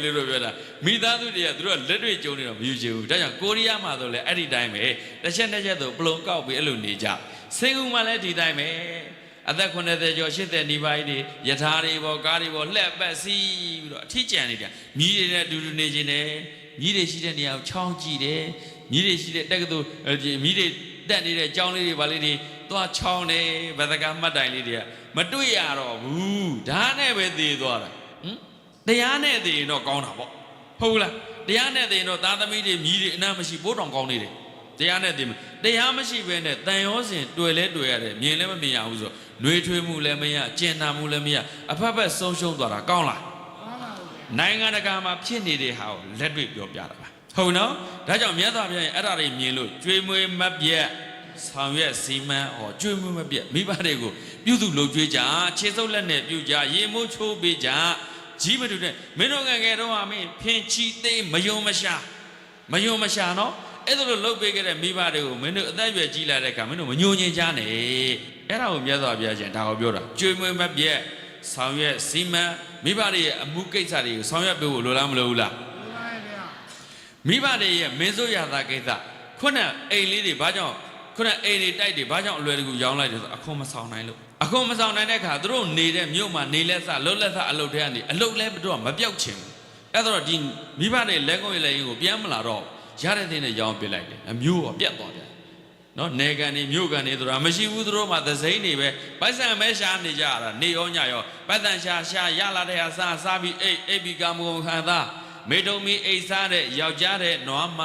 လေးလို့ပြောတာမိသားစုတွေကသူတို့ကလက်တွေ့ကြုံနေတော့မယူချင်ဘူးဒါကြောင့်ကိုရီးယားမှာဆိုလည်းအဲ့ဒီတိုင်းပဲတစ်ချက်သို့ပလုံကောက်ပြီးအဲ့လိုနေကြစင်ကူမှာလည်းဒီတိုင်းပဲအသက်90ကျော်80နီးပါးကြီးတွေယထာတွေပေါ်ကားတွေပေါ်လှက်ပတ်စီးပြီးတော့အထီးကျန်နေကြမြည်တွေနဲ့အတူတူနေခြင်းနဲ့မြည်တွေရှိတဲ့နေရာကိုချောင်းကြည့်တယ်မြည်တွေရှိတဲ့တက္ကသိုလ်မြည်တွေတက်နေတဲ့ကျောင်းလေးတွေဗာလေးတွေသွားချောင်းတယ်ဗဒကမှတ်တိုင်လေးတွေကမတွေ့ရတော့ဘူးဒါနဲ့ပဲသေသွားတာတရားနဲ့သေရင်တော့ကောင်းတာပေါ့ဟုတ်လားတရားနဲ့သေရင်တော့သားသမီးတွေမြည်တွေအနမ်းမရှိပိုးတောင်ကောင်းနေတယ်တရားနဲ့သေမတရားမရှိဘဲနဲ့တန်ရောစင်တွေ့လဲတွေ့ရတယ်မြင်လဲမမြင်ရဘူးဆိုနှွေးထွေးမှုလည်းမရကျင်နာမှုလည်းမရအဖက်ဖက်ဆုံးရှုံးသွားတာကောင်းလားနိုင်ငံတကာမှာဖြစ်နေတဲ့ဟာကိုလက်တွေ့ပြောပြတာပါဟုတ်နော်ဒါကြောင့်မြတ်စွာဘုရားရဲ့အဲ့ဒါတွေမြင်လို့ကျွေးမွေးမပြတ်ဆောင်ရွက်စီမံကျွေးမွေးမပြတ်မိဘတွေကိုပြုစုလုပ်ကျွေးကြခြေစုပ်လက်နဲ့ပြုကြရေမိုးချိုးပေးကြကြီးမတူတဲ့မင်းတို့ငယ်ငယ်တော့မင်းဖင်ချီသေးမယုံမရှာနော်အဲ့ဒါလို့လှုပ်ပေးခဲ့တဲ့မိဘတွေကိုမင်းတို့အသက်အရွယ်ကြီးလာတဲ့အခါမင်းတို့မညှို့ညင်ကြနဲ့အဲ့ဒါကိုမြတ်စွာဘုရားရှင်ဒါကိုပြောတာကျွေးမွေးမပြတ်ဆောင်ရွက်စီမံမိဘတွေရဲ့အမှုကိစ္စတွေကိုဆောင်ရွက်ပေးဖို့လိုလားမလိုဘူးလားမိဘတွေရဲ့မင်းစိုးရတာကိစ္စခုနအိမ်လေးတွေဘာကြောင့်ခုနအိမ်တွေတိုက်တွေဘာကြောင့်အလွယ်တကူရောင်းလိုက်တယ်ဆိုအခွန်မဆောင်နိုင်လို့အခွန်မဆောင်နိုင်တဲ့အခါသူတို့နေတဲ့မြို့မှာနေလက်စလှုပ်လက်စအလုပ်တွေကနေအလုပ်လဲတော့မပြောက်ချင်ဘူးအဲ့တော့ဒီမိဘတွေလက်ကုပ်ရလက်ရင်းကိုပြန်မလာတော့ရတဲ့တဲ့နဲ့ရောင်းပစ်လိုက်တယ်အမျိုးတော့ပြတ်သွားတယ်နော်နေကန်နေမြို့ကန်နေဆိုတာမရှိဘူးသူတို့မှသစိမ့်နေပဲပိုက်ဆံမဲရှာနေကြတာနေရောညရောပတ်တန်ရှာရလာတဲ့ဟာစားပြီးအိပ်ပြီးကမုံခံသားမေတုံမီအိတ်စားတဲ့ယောက်ျားတဲ့နွားမ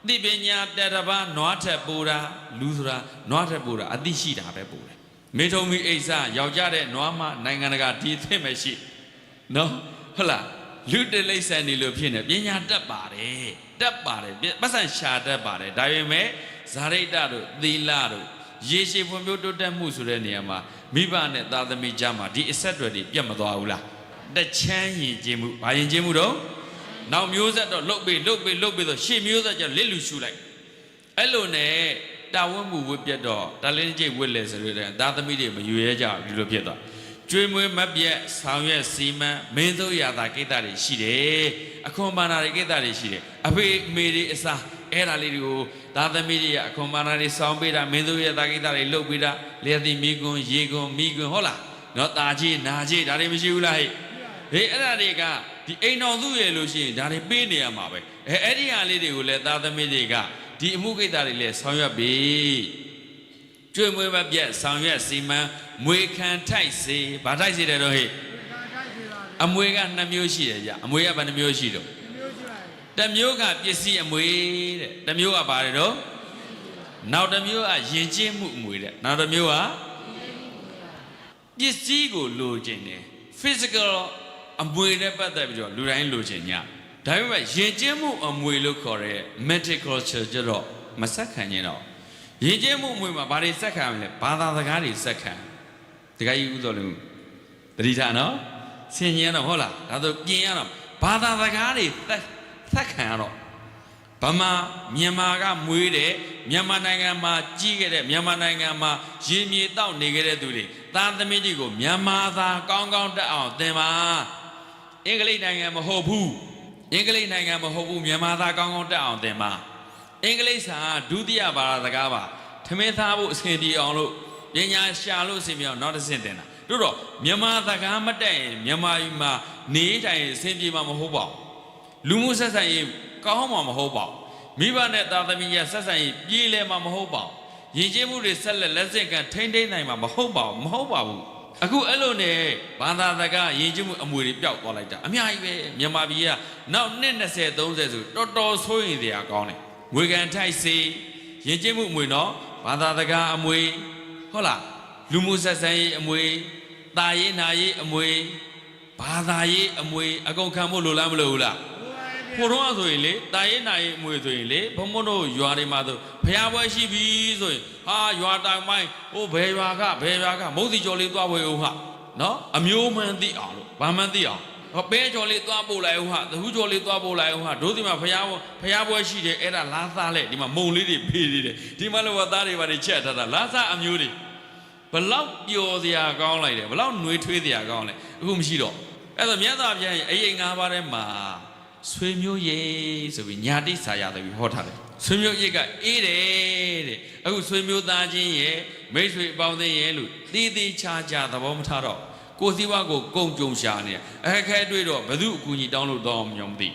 သိပညာတတပါနွားထက်ပူတာလူဆိုတာနွားထက်ပူတာအသိရှိတာပဲပူတယ်မေထုံမီအိတ်စားယောက်ျားတဲ့နွားမနိုင်ငံတကာဒီသင့်မရှိနော်ဟုတ်လားလူတလိမ့်ဆန်နေလို့ဖြစ်နေပညာတတ်ပါတယ်ပတ်စံရှာတတ်ပါတယ်ဒါပေမဲ့ဇာရိတတို့သီလတို့ရေရှည်ဖွံ့ဖြိုးတိုးတက်မှုဆိုတဲ့နေရာမှာမိဘနဲ့သားသမီးကြားမှာဒီအဆက်အသွယ်တွေပြတ်မသွားဘူးလားတချမ်းရင်ကျင်းမှုဘာရင်ကျင်းမှုတော့နောက်မျိုးဆက်တော့လှုပ်ပြီးဆိုရှေ့မျိုးဆက်ကျလစ်လူရှူလိုက်အဲ့လိုနဲ့တာဝန်မှုဝတ်ပြတ်တော့တလင်းကျိတ်ဝတ်လဲဆိုတဲ့သားသမီးတွေမယူရဲကြဘူးဒီလိုဖြစ်သွားကျွေးမွေးမပြတ်ဆောင်ရွက်စီမံမင်းတို့ရတာကိစ္စတွေရှိတယ်အခွန်ဘာနာတွေကိစ္စတွေရှိတယ်အဖေအမေတွေအစားအဲ့ဒါလေးတွေကိုသားသမီးတွေကအခွန်ဘာနာတွေစောင်းပေးတာမင်းတို့ရတာကိစ္စတွေလုပ်ပေးတာလျှက်တိမိကွန်းရေကွန်းမိကွန်းဟုတ်လားနော်ตาကြီးနာကြီးဒါတွေမရှိဘူးလားဟဲ့အဲ့ဒါတွေကဒီအိမ်တော်စုရလို့ရှိရင်ဒါတွေပေးနေရမှာပဲအဲ့ဒီဟာလေးတွေကိုလည်းသားသမီးတွေကဒီအမှုကိစ္စတွေလည်းဆောင်ရွက်ပြီး ကျွေးမွေးမပြတ်ဆောင်ရွက်စီမံမွေခံထိုက်စေဘာထိုက်စေတယ်တော့ဟဲ့အမွေက2မျိုးရှိတယ်ဗျအမွေကဘယ်နှမျိုးရှိတော့တစ်မျိုးကပစ္စည်းအမွေတဲ့တစ်မျိုးကဘာလဲတော့နောက်တစ်မျိုးကယဉ်ကျေးမှုအမွေတဲ့နောက်တစ်မျိုးကပစ္စည်းကိုလိုချင်တယ် physical အမွေနဲ့ပတ်သက်ပြီးတော့လူတိုင်းလိုချင်ညဒါပေမဲ့ယဉ်ကျေးမှုအမွေလို့ခေါ်တဲ့ mental culture ကျတော့မဆက်ခံရင်တော့ယဉ်ကျေးမှုအမွေမှာဘာတွေဆက်ခံမလဲဘာသာစကားတွေဆက်ခံတခါကြီးဥသောလုံးတတိထားနော်ဆင်ញင်တော့ဟုတ်လားဒါဆိုပြင်ရတော့ဘာသာစကားတွေဆက်ခံရတော့ဗမာမြန်မာကမွေးတဲ့မြန်မာနိုင်ငံမှာကြီးခဲ့တဲ့မြန်မာနိုင်ငံမှာရေမြေတောက်နေခဲ့တဲ့သူတွေသားသမီးတွေကိုမြန်မာသာကောင်းကောင်းတက်အောင်သင်ပါအင်္ဂလိပ်နိုင်ငံမဟုတ်ဘူးအင်္ဂလိပ်နိုင်ငံမဟုတ်ဘူးမြန်မာသာကောင်းကောင်းတက်အောင်သင်ပါအင်္ဂလိပ်စာဒုတိယဘာသာစကားပါထမင်းသားဖို့အဆင်ပြေအောင်လို့ပညာရှာလို့အဆင်ပြေအောင်နောက်တစ်ဆင့်သင်တာတို့တော့မြန်မာစကားမတက်ရင်မြန်မာပြည်မှာနေထိုင်အဆင်ပြေမှာမဟုတ်ပါဘူးလူမှုဆက်ဆံရေးကောင်းမှာမဟုတ်ပါဘူးမိဘနဲ့သားသမီးရဲ့ဆက်ဆံရေးပြေးလဲမှာမဟုတ်ပါဘူးယဉ်ကျေးမှုတွေဆက်လက်ဆင့်ကမ်းထိန်းသိမ်းနိုင်မှာမဟုတ်ပါဘူးအခုအဲ့လိုနဲ့ဘာသာစကားယဉ်ကျေးမှုအမွေတွေပျောက်သွားလိုက်တာအများကြီးပဲမြန်မာပြည်ကနောက်နှစ်20 30ဆိုတော်တော်ဆိုးရင်တရားကောင်းတယ်ငွေကန်ထိုက်စေယဉ်ကျေးမှုအမွေနော်ဘာသာစကားအမွေဟုတ်လားလူမှုဆက်ဆံရေးအမွေတာရေးနာရေးအမွေဘာသာရေးအမွေအကုန်ခံဖို့လိုလားမလိုဘူးလားဖို့တော့ဆိုရင်လေတာရေးနာရေးအမွေဆိုရင်လေဘုံဘုံတို့ရွာတွေမှာဆိုဖျားပွဲရှိပြီဆိုရင်ဟာရွာတောင်ပိုင်းဟိုဘယ်ရွာကမုတ်စီကျော်လေးသွားဝယ်ဦးဟာနော်အမျိုးမှန်းသိအောင်လို့ဘာမှန်းသိအောင်ဟောပဲကျော်လေးသွားပို့လိုက်ဦးဟာသဟူးကျော်လေးသွားပို့လိုက်ဦးဟာတို့ဒီမှာဖျားပွဲရှိတယ်အဲ့ဒါလားသားလက်ဒီမှာမုံလေးတွေဖေးနေတယ်ဒီမှာလောသားတွေပါတွေချက်ထားတာလားသားအမျိုးတွေဘလောက်ပျော်စရာကောင်းလိုက်တယ်ဘလောက်နှွေးထွေးစရာကောင်းလဲအခုမရှိတော့အဲ့ဒါမြတ်စွာဘုရားရဲ့အရေး၅ပါးထဲမှာဆွေမျိုးရိတ်ဆိုပြီးညာတိစာရတယ်ပြီးဟောထားတယ်ဆွေမျိုးရိတ်ကအေးတယ်တဲ့အခုဆွေမျိုးသားချင်းရဲ့မိတ်ဆွေအပေါင်းအသင်းရဲ့လို့တီးတီးခြားခြားသဘောမထားတော့ကိုယ်စည်းဝါးကိုကုံကြုံရှာနေအခက်တွေ့တော့ဘယ်သူအကူအညီတောင်းလို့တော့မယုံသိ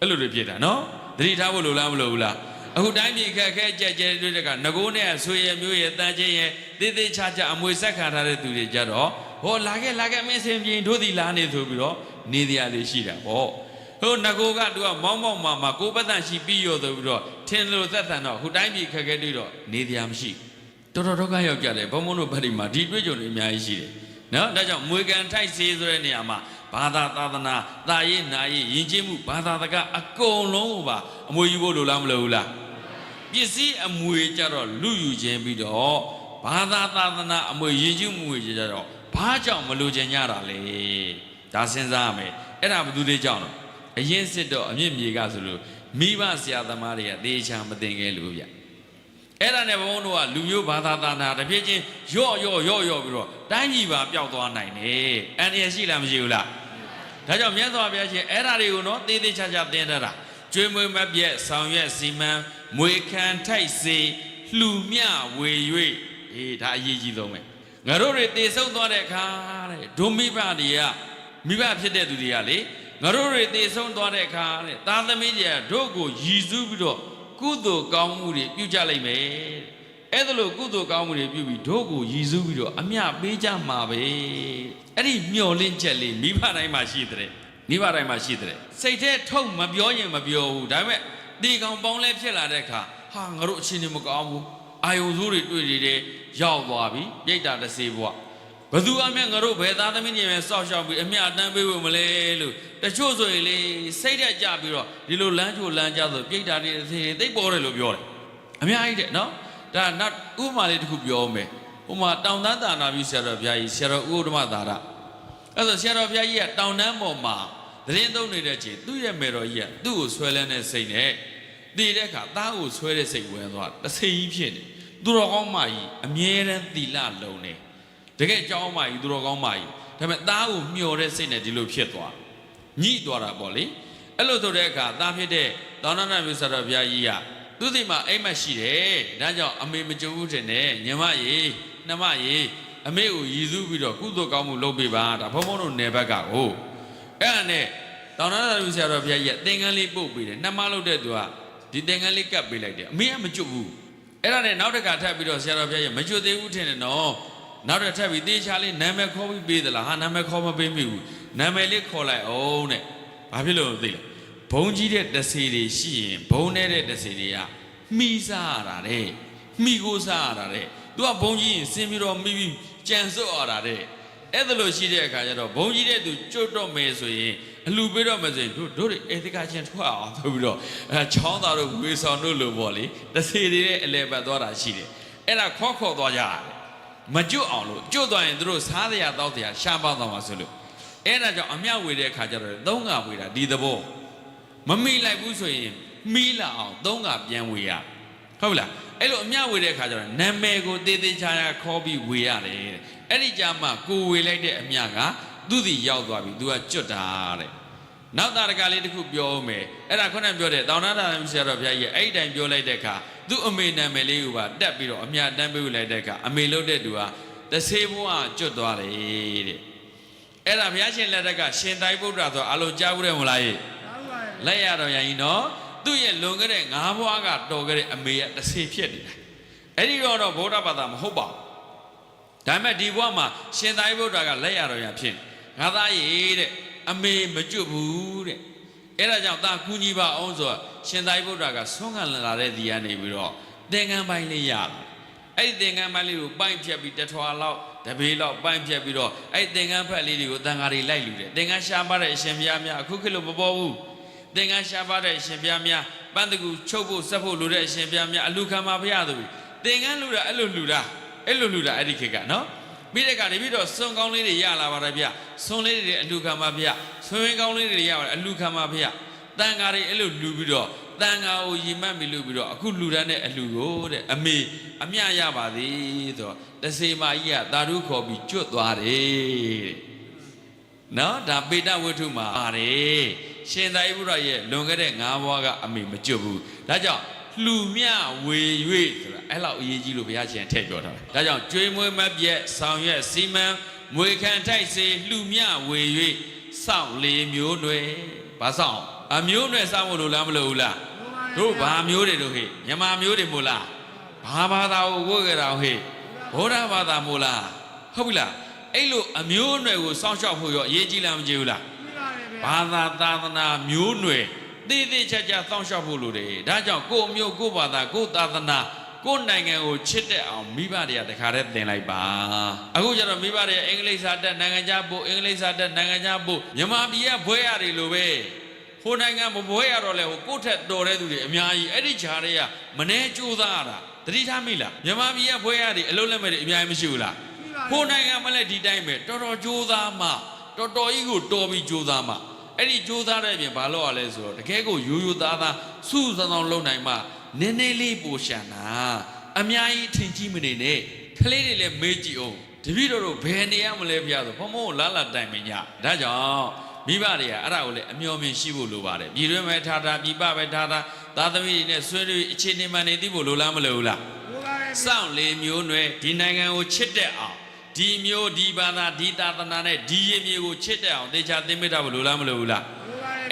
အဲ့လိုတွေဖြစ်တာနော်သတိထားဖို့လိုလားမလိုဘူးလားအခုတိုင်းပြည်အခက်ကြက်ကြဲတွေ့တဲ့ကငကိုးနဲ့ဆွေရမျိုးရဲ့တန်ချင်းရဲ့တေးသေးချာချာအမွေဆက်ခံထားတဲ့သူတွေကြတော့ဟောလာခဲ့မင်းစင်ပြင်းတို့ဒီလာနေဆိုပြီးတော့နေတရားလေးရှိတာပေါ့ဟိုငကိုးကသူကမောင်းမှာကိုပတ်တန်ရှိပြီးရောဆိုပြီးတော့ထင်လို့သက်တန်တော့ဟိုတိုင်းပြည်အခက်တွေ့တော့နေတရားမရှိတော်ဒုက္ခရောက်ကြတယ်ဘုံဘုံတို့ဗတ်ဒီမှာဒီတွေ့ကြုံတွေအများကြီးရှိတယ်နော်ဒါကြောင့်မွေကန်ထိုက်စေဆိုတဲ့နေရာမှာဘာသာသာသနာတာရေးနာရေးယဉ်ကျေးမှုဘာသာတကအကုန်လုံးကိုပါအမွေယူဖို့လိုလားမလိုဘူးလားပစ္စည်းအမွေကြတော့လူယူခြင်းပြီးတော့ဘာသာသာသနာအမွေယဉ်ကျေးမှုတွေကြတော့ဘာကြောင့်မလိုချင်ကြတာလဲဒါစဉ်းစားရမယ်အဲ့ဒါဘယ်သူတွေကြောင့်လဲအရင်စစ်တော့အမြင့်မြေကဆိုလို့မိဘဆရာသမားတွေကသေချာမသိခဲ့လို့ဗျအဲ့ဒါနဲ့ဘုန်းတို့ကလူမျိုးဘာသာသာနာတပြည့်ချင်းရော့ပြီးတော့တိုင်းကြီးပါပျောက်သွားနိုင်တယ်အန္တရာယ်ရှိလားမရှိဘူးလားဒါကြောင့်မြတ်စွာဘုရားရှင်အဲ့ဒါတွေကိုနော်သေသေးချာချာသင်တတ်တာကျွေးမွေးမပြတ်ဆောင်ရွက်စီမံမွေခံထိုက်စေလှူမျှဝေ၍ဒါအရေးကြီးဆုံးပဲငါတို့တွေသေဆုံးသွားတဲ့အခါတဲ့ဒုမိဘတွေကမိဘဖြစ်တဲ့သူတွေကလေငါတို့တွေသေဆုံးသွားတဲ့အခါတဲ့သားသမီးတွေကတို့ကိုရည်စူးပြီးတော့ကုသိုလ်ကောင်းမှုတွေပြုကြလိုက်မယ်အဲ့ဒါလို့ကုသိုလ်ကောင်းမှုတွေပြုပြီးတို့ကိုရည်စူးပြီးတော့အမျှပေးကြမှာပဲအဲ့ဒီမျောလင့်ချက်လေးမိဘတိုင်းမှာရှိတဲ့စိတ်ထဲထုတ်မပြောရင်မပြောဘူးဒါပေမဲ့ဒီကောင်ပေါင်းလဲဖြစ်လာတဲ့အခါဟာငါတို့အချင်းချင်းမကောင်းဘူးအာယုံဆိုးတွေတွေ့နေတယ်ရောက်သွားပြီပြိတ္တာတစ်စေဘွားဘသူအမျှငါတို့ဘယ်သားသမီးတွေပဲစောက်ရှောက်ပြီးအမျှအတန်းပေးဖို့မလဲလို့တချို့ဆိုရင်လေစိတ်တက်ကြပြီးတော့ဒီလိုလမ်းချိုလမ်းကြဆိုပြိတ္တာတွေသိပေါ်တယ်လို့ပြောတယ်အများကြီးတဲ့နော်ဒါနောက်ဥပမာလေးတစ်ခုပြောမယ်ဥပမာတောင်တန်းသာနာပြုဆရာတော်ဘုရားကြီးဆရာတော်ဥဒ္ဓမသာရအဲ့ဆိုဆရာတော်ဘုရားကြီးကတောင်တန်းပေါ်မှာသတင်းသုံးနေတဲ့ချိန်သူ့ရဲ့မေတော်ကြီးကသူ့ကိုဆွဲလန်းတဲ့စိတ်နဲ့တည်တဲ့အခါသားကိုဆွဲတဲ့စိတ်ဝင်သွားတဆိတ်ကြီးဖြစ်နေသူတော်ကောင်းမကြီးအမြဲတမ်းသီလလုံနေတကယ်ကြောင်းမကြီးသူတော်ကောင်းမကြီးဒါပေမဲ့သားကိုမျှော်တဲ့စိတ်နဲ့ဒီလိုဖြစ်သွားညှိသွားတာပေါ့လေအဲ့လိုဆိုတဲ့အခါသားဖြစ်တဲ့တောင်တန်းသာနာပြုဆရာတော်ဘုရားကြီးကသူ့ဒီမှာအိမ်မက်ရှိတယ်ဒါကြောင့်အမေမကြုံဘူးတဲ့နဲ့ညီမရေနှမရေအမေကိုရည်စူးပြီးတော့ကုသိုလ်ကောင်းမှုလုပ်ပေးပါဒါဘုံဘုံတို့နယ်ဘက်ကကိုအဲ့ဒါနဲ့တောင်တန်းသာပြုဆရာတော်ဘုရားကြီးကသင်္ကန်းလေးပို့ပေးတယ်နှမလုပ်တဲ့သူကဒီသင်္ကန်းလေးကပ်ပေးလိုက်တယ်အမေကမကြွဘူး အဲ့ဒါနဲ့နောက်တစ်ခါထပ်ပြီးတော့ဆရာတော်ဘုရားရဲ့မကြွသေးဘူးထင်တယ်နော်နောက်တစ်ထပ်ပြီးတေချာလေးနာမည်ခေါ်ပြီးပေးသလားဟာနာမည်ခေါ်မပေးမိဘူးနာမည်လေးခေါ်လိုက်အောင်တဲ့ဘာဖြစ်လို့သိလဲဘုံကြီးတဲ့တဆေတွေရှိရင်ဘုံနေတဲ့တဆေတွေကမှီစားရတာတဲ့မှီကိုစားရတာတဲ့သူကဘုံကြီးရင်စင်ပြီးတော့မိပြီးကြံစွတ်ရတာတဲ့အဲ့ဒါလို့ရှိတဲ့အခါကျတော့ဘုံကြီးတဲ့သူကျွတ်တော့မယ်ဆိုရင်အလူပေးတော့မယ်ဆိုရင်တို့တွေအေသကချင်းထွက်အောင်ဆိုပြီးတော့ချောင်းသားတို့ဝေဆောင်တို့လိုပေါ့လေတဆေတွေရဲ့အလဲပတ်သွားတာရှိတယ်အဲ့ဒါခေါ်သွားကြရတယ်မကျွတ်အောင်လို့ကျွတ်သွားရင်တို့စားတရားတောက်တရားရှားပေါက်သွားမှာဆိုလို့အဲ့ဒါကြောင့်အမြဝေတဲ့အခါကျတော့သုံးကဝေတာဒီသဘောမမိလိုက်ဘူးဆိုရင်မီးလာအောင်သုံးကပြန်ဝေရဟုတ်လားအဲ့လိုအမြဝေတဲ့အခါကျတော့နာမည်ကိုတေးသေးချာချာခေါ်ပြီးဝေရတယ်တဲ့အဲ့ဒီကြမှာကိုဝေလိုက်တဲ့အမြကသူ့စီရောက်သွားပြီသူကကျွတ်တာတဲ့နောက်တာတကလေးတစ်ခုပြောဦးမယ်အဲ့ဒါခုနပြောတဲ့တောင်နာတာဆရာတော်ဘုရားကြီးအဲ့ဒီတိုင်ပြောလိုက်တဲ့အခါသူ့အမေနာမည်လေးကိုပါတက်ပြီးတော့အမြတန်းပေးလိုက်တဲ့အခါအမေလုပ်တဲ့သူကတဆေးဘွားကျွတ်သွားတယ်တဲ့အဲ့ဒါဘုရားရှင်လက်ထက်ကရှင်သာရိပုတ္တရာဆိုအလုံးကြားဘူးတယ်မလားလက်ရတော်ရရင်နော်သူ့ရဲ့လွန်ခဲ့တဲ့၅ဘွားကတော်ခဲ့တဲ့အမေကတဆေးဖြစ်နေတာအဲ့ဒီတော့ဗုဒ္ဓဘာသာမဟုတ်ပါဘူးဒါပေမဲ့ဒီဘွားမှာရှင်သာရိပုတ္တရာကလက်ရတော်ရဖြစ်ငါသားရေတဲ့အမေမကျွတ်ဘူးတဲ့အဲ့ဒါကြောင့်သာကူညီပါအောင်ဆိုရှင်သာရိပုတ္တရာကဆွမ်းခံလာတဲ့ဒီကနေပြီးတော့သင်္ကန်းပိုင်းလေးရလာအဲ့ဒီသင်္ကန်းပိုင်းလေးကိုပိုင်းဖြတ်ပြီးတထွာလောက်တပေလောက်ပိုင်းဖြတ်ပြီးတော့အဲ့ဒီသင်္ကန်းဖက်လေးတွေကိုတန်ဃာတွေလိုက်လူတယ်သင်္ကန်းရှားပါတဲ့အရှင်ဘုရားများအခုခေတ်လိုမပေါ်ဘူးသင်္ကန်းရှားပါတဲ့အရှင်ဘုရားများပန်းတကူချုပ်ဖို့ဆက်ဖို့လိုတဲ့အရှင်ဘုရားများအလူခံပါဘုရားတို့သင်္ကန်းလူတာအဲ့လိုလူတာအဲ့ဒီခေတ်ကနော်ပြီးတဲ့အခါတပြီးတော့စွန်ကောင်းလေးတွေရလာပါတယ်ဗျစွန်လေးတွေအလူခံပါဗျဆွေးဝင်းကောင်းလေးတွေရပါတယ်အလူခံပါဗျတန်ဃာတွေအဲ့လိုလူပြီးတော့တန်ဃာကိုရီမတ်ပြီးလူပြီးတော့အခုလူတန်းတဲ့အလူကိုတဲ့အမေအမြရပါသေးဆိုတော့တဆေမာကြီးကသာဓုခေါ်ပြီးကျွတ်သွားတယ်နော်ဒါပေတဝတ္ထုမှာပါတယ်ရှင်သာရိပုတ္တရာရဲ့လွန်ခဲ့တဲ့၅ဘွားကအမေမကျွတ်ဘူးဒါကြောင့်လှူမြဝေ၍ဆိုတာအဲ့လောက်အရေးကြီးလို့ဘုရားရှင်ထည့်ပြောထားတယ်ဒါကြောင့်ကျွေးမွေးမပြည့်ဆောင်ရွက်စီမံမွေခံထိုက်စေလှူမြဝေ၍စောင့်လေမျိုးနွယ်ဘာဆောင်အမျိုးနွယ်စောင့်ဖို့လိုလားမလိုဘူးလားတို့ဘာမျိုးတွေတို့ဟဲ့မြန်မာမျိုးတွေမို့လားဘာဘာသာကိုဝတ်ကြတာဟဲ့ဗုဒ္ဓဘာသာမို့လားဟုတ်ပြီလားအဲ့လိုအမျိုးနွယ်ကိုစောင့်ရှောက်ဖို့ရောအရေးကြီးလားမကြီးဘူးလားဘာသာသာသနာမျိုးနွယ်တည်တည်ချာချာစောင့်ရှောက်ဖို့လိုတယ်ဒါကြောင့်ကိုယ်မျိုးကိုယ်ဘာသာကိုယ်သာသနာကိုယ်နိုင်ငံကိုချစ်တဲ့အောင်မိဘတွေကတခါတည်းသင်လိုက်ပါအခုကျတော့မိဘတွေအင်္ဂလိပ်စာတက်နိုင်ငံခြားပို့အင်္ဂလိပ်စာတက်နိုင်ငံခြားပို့မြန်မာပြည်ကဘွဲရတယ်လို့ပဲဟိုနိုင်ငံမဘွဲရတော့လဲဟိုကိုယ့်ထက်တော်တဲ့သူတွေအများကြီးအဲ့ဒီခြားတွေကမနှဲကြိုးစားရတာတတိထားမိလားမြန်မာပြည်ကဘွဲရတယ်အလုံးလက်မဲ့တွေအများကြီးမရှိဘူးလားဟိုနိုင်ငံမလဲဒီတိုင်းပဲတော်တော်ကြိုးစားမှတော်တော်ကြီးကိုတော်ပြီးကြိုးစားမှအဲ့ဒီကြိုးစားတဲ့အပြင်ဘာလို့ရလဲဆိုတော့တကယ်ကိုရိုးရိုးသားသားစုစုဆောင်လုပ်နိုင်မှနည်းနည်းလေးပိုရှန်တာအများကြီးထင်ကြီးမနေနဲ့ကလေးတွေလည်းမေးကြည့်အောင်တပည့်တော်တို့ဘယ်နေရမလဲဗျာဆိုဘုံဘုံလာလာတိုင်မညဒါကြောင့်မိဘတွေကအဲ့ဒါကိုလည်းအမျှော်မြင်ရှိဖို့လိုပါတယ်ပြည်တွင်းပဲထားတာပြည်ပပဲထားတာသားသမီးတွေနဲ့ဆွေးနွေးအခြေအနေမှန်နေသိဖို့လိုလားမလိုဘူးလားစောင့်လေမျိုးနွယ်ဒီနိုင်ငံကိုချစ်တဲ့အောင်ဒီမျိုးဒီဘာသာဒီသာသနာနဲ့ဒီရည်မြေကိုချစ်တဲ့အောင်တေချာသိမိတာဖို့လိုလားမလိုဘူးလား